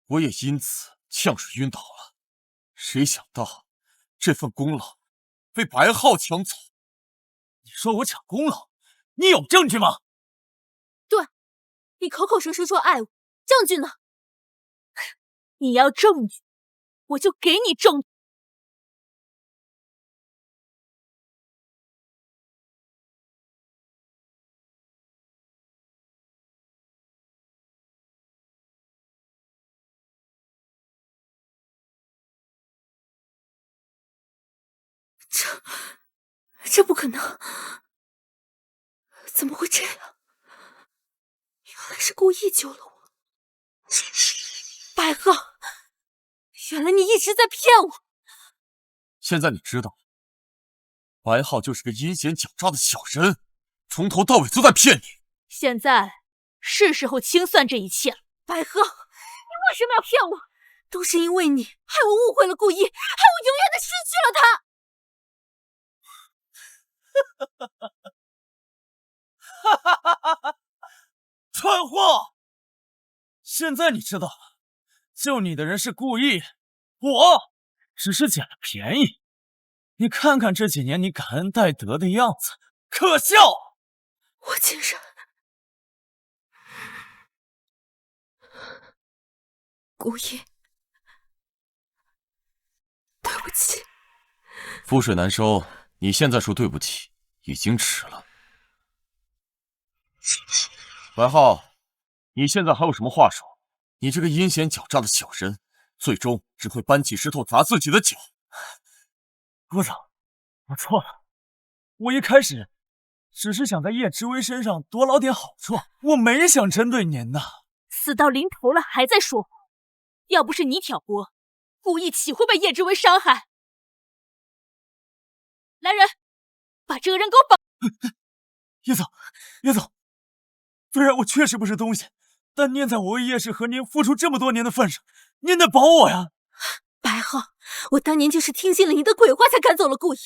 我也因此呛水晕倒了，谁想到这份功劳被白浩抢走。你说我抢功劳，你有证据吗？对，你口口声声说爱我，证据呢？你要证据，我就给你证据。这不可能！怎么会这样？原来是故意救了我。白浩，原来你一直在骗我。现在你知道，白浩就是个阴险狡诈的小人，从头到尾都在骗你。现在是时候清算这一切了。白浩，你为什么要骗我？都是因为你，害我误会了故意，害我永远的失去了他。蠢货！现在你知道了，救你的人是故意，我只是捡了便宜。你看看这几年你感恩戴德的样子，可笑！我竟然……故意，对不起。覆水难收，你现在说对不起已经迟了。白浩，你现在还有什么话说？你这个阴险狡诈的小人，最终只会搬起石头砸自己的脚。顾总，我错了，我一开始只是想在叶之薇身上多捞点好处，我没想针对您呐。死到临头了还在说，要不是你挑拨，故意岂会被叶之薇伤害？来人，把这个人给我绑！叶总，叶总，虽然我确实不是东西，但念在我为叶氏和您付出这么多年的份上，您得保我呀！白浩，我当年就是听信了你的鬼话才赶走了顾意，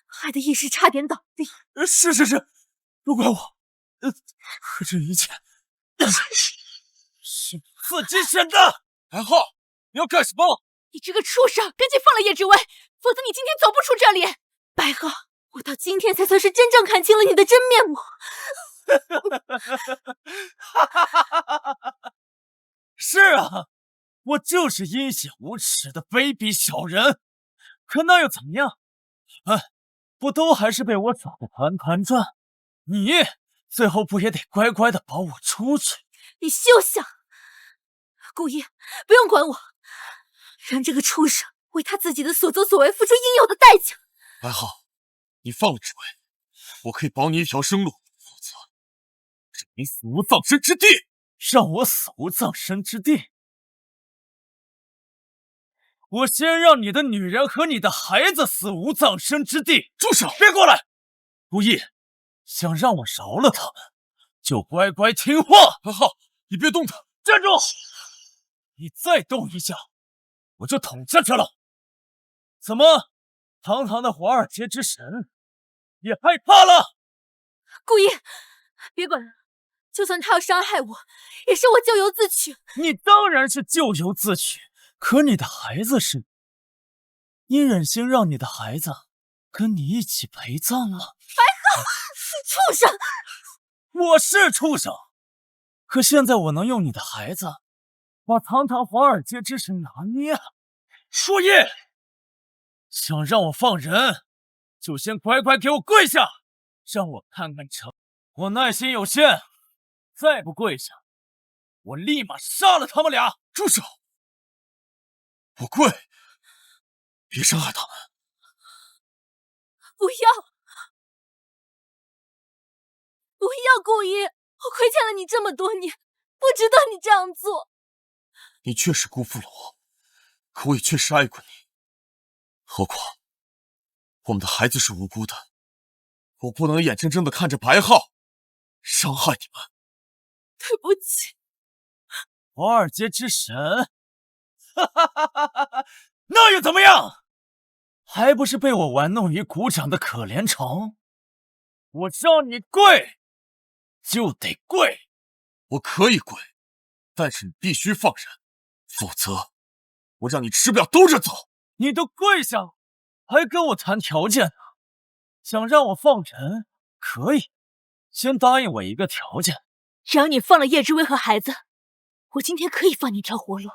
害得一时差点倒地。是，都怪我，可这一切是自己选的。白浩，你要干什么？你这个畜生，赶紧放了叶之薇，否则你今天走不出这里。白浩，我到今天才算是真正看清了你的真面目。是啊，我就是阴险无耻的卑鄙小人，可那又怎么样？你们不都还是被我耍得团团转？你最后不也得乖乖的保我出去？你休想！顾一，不用管我，让这个畜生为他自己的所作所为付出应有的代价。白浩，你放了志威，我可以保你一条生路，否则让你死无葬身之地。让我死无葬身之地？我先让你的女人和你的孩子死无葬身之地！住手！别过来！顾意，想让我饶了他们，就乖乖听话。白浩，你别动他！站住！你再动一下，我就捅下去了。怎么，堂堂的华尔街之神也害怕了？顾一，别管了，就算他要伤害我，也是我咎由自取。你当然是咎由自取，可你的孩子是……你忍心让你的孩子跟你一起陪葬吗？白浩，畜生！我是畜生，可现在我能用你的孩子把堂堂华尔街之神拿捏了。树叶，想让我放人，就先乖乖给我跪下，让我看看成。我耐心有限，再不跪下，我立马杀了他们俩！住手！我跪，别伤害他们！不要！不要，顾一，我亏欠了你这么多年，不值得你这样做。你确实辜负了我，可我也确实爱过你。何况，我们的孩子是无辜的，我不能眼睁睁的看着白浩伤害你们。对不起，华尔街之神，哈哈哈哈哈哈！那又怎么样？还不是被我玩弄于股掌的可怜虫？我让你跪，就得跪。我可以跪，但是你必须放人，否则我让你吃不了兜着走。你都跪下了，还跟我谈条件呢？想让我放人，可以，先答应我一个条件。只要你放了叶之威和孩子，我今天可以放你一条活路。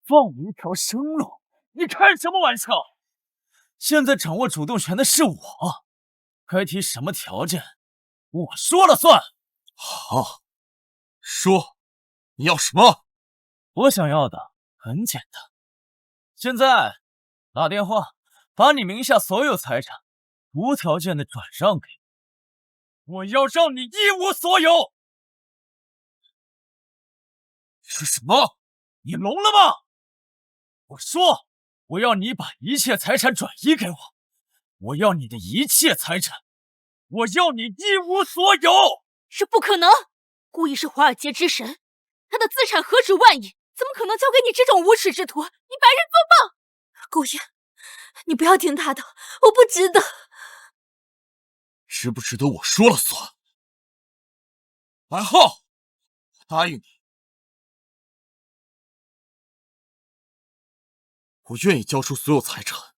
放你一条生路？你开什么玩笑？现在掌握主动权的是我，该提什么条件，我说了算。好，说，你要什么？我想要的很简单，现在打电话把你名下所有财产无条件的转让给我，我要让你一无所有。是什么？你聋了吗？我说，我要你把一切财产转移给我，我要你的一切财产，我要你一无所有。是不可能，顾意是华尔街之神，他的资产何止万亿，怎么可能交给你这种无耻之徒？你白人作棒！顾意，你不要听他的，我不值得。值不值得我说了算。白浩，我答应你，我愿意交出所有财产，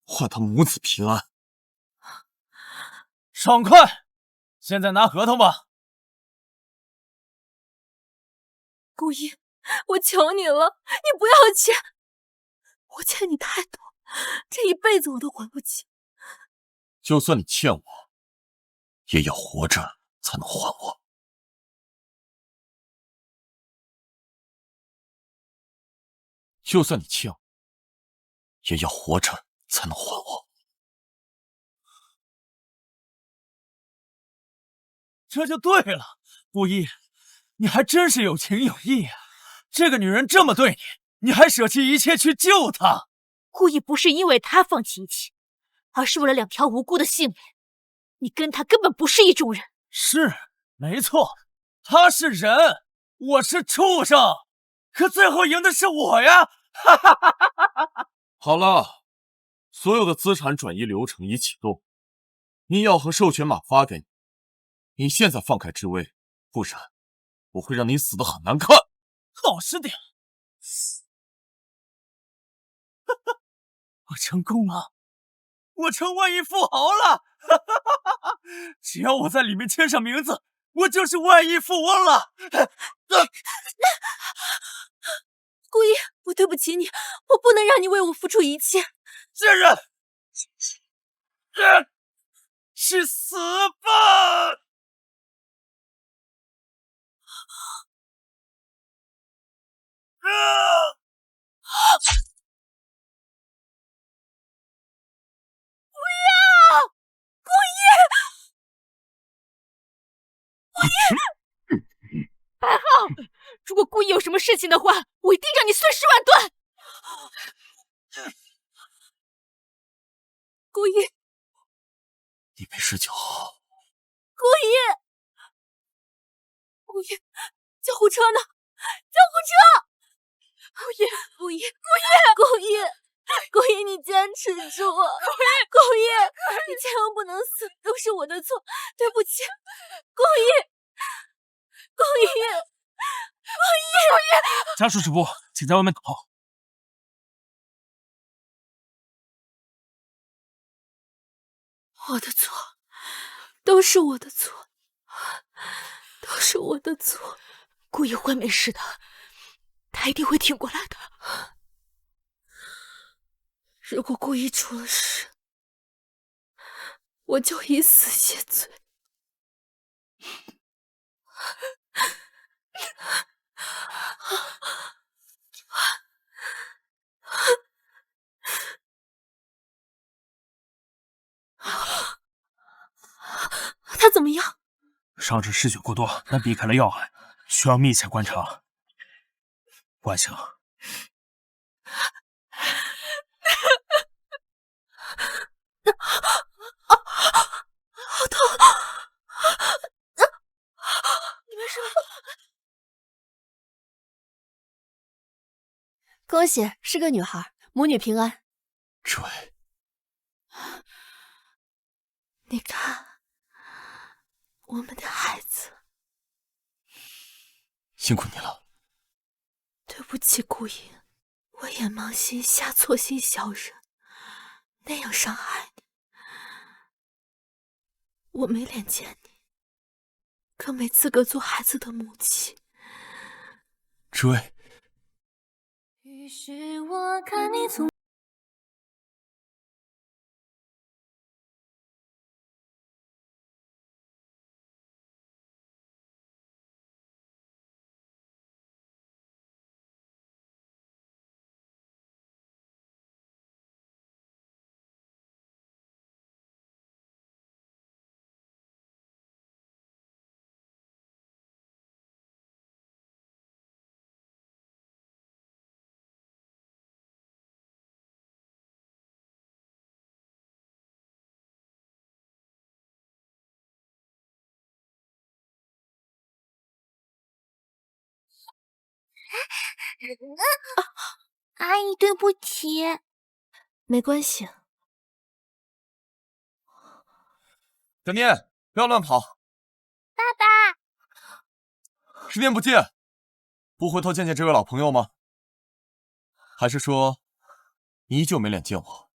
换他母子平安。爽快！现在拿合同吧。顾一，我求你了，你不要欠，我欠你太多，这一辈子我都还不起。就算你欠我，也要活着才能还我。就算你欠我，也要活着才能还我。这就对了，顾一，你还真是有情有义啊！这个女人这么对你，你还舍弃一切去救她。顾意不是因为他放弃一切，而是为了两条无辜的性命。你跟他根本不是一种人。是，没错，他是人，我是畜生，可最后赢的是我呀！哈哈哈哈哈！好了，所有的资产转移流程已启动，医药和授权码发给你。你现在放开之威，不然我会让你死得很难看。老实点！哈哈，我成功了，我成万亿富豪了！哈哈哈哈！只要我在里面签上名字，我就是万亿富翁了。顾一，我对不起你，我不能让你为我付出一切。贱人！去死吧！不要！顾一，白浩，如果顾一有什么事情的话，我一定让你碎尸万段！顾一，你没事就好。顾一，顾一，救护车呢？救护车！顾一，顾一，顾一，顾一，你坚持住！顾一，你千万不能死，都是我的错，对不起，顾一，顾一，顾一，家属止步，请在外面等候。我的错，都是我的错，都是我的错。顾一会没事的，他一定会挺过来的。如果顾一出了事，我就以死谢罪。他怎么样？伤者失血过多，但避开了要害，需要密切观察。万幸。好痛！你没事吧？恭喜，是个女孩，母女平安。这位，你看，我们的孩子。辛苦你了。对不起，顾影，我眼盲心瞎，错心小人，那样伤害你。我没脸见你，更没资格做孩子的母亲。这位，于是我看你从阿姨，对不起。没关系。小念，不要乱跑。爸爸，10年不见，不回头见见这位老朋友吗？还是说，你依旧没脸见我？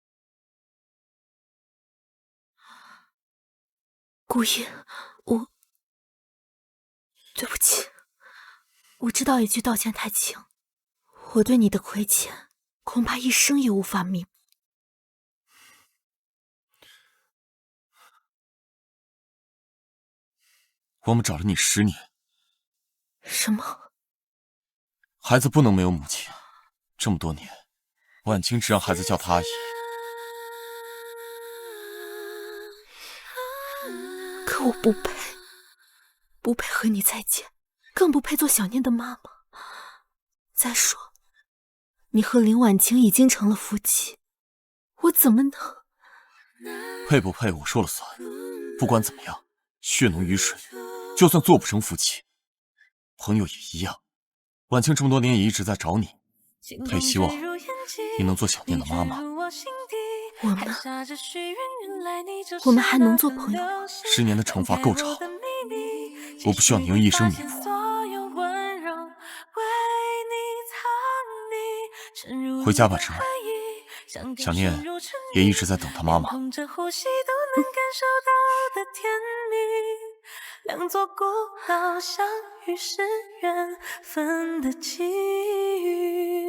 顾影，对不起，我知道一句道歉太轻，我对你的亏欠，恐怕一生也无法弥补。我们找了你10年。什么？孩子不能没有母亲。这么多年，婉清只让孩子叫她阿姨。可我不配，不配和你再见，更不配做小念的妈妈。再说，你和林婉清已经成了夫妻，我怎么能……配不配我说了算。不管怎么样，血浓于水，就算做不成夫妻，朋友也一样。婉清这么多年也一直在找你，她也希望你能做小念的妈妈。我们还能做朋友吗？10年的惩罚够长，我不需要你用一生弥补。回家吧，志伟。小念也一直在等他妈妈。两座孤岛相遇是缘分的际遇。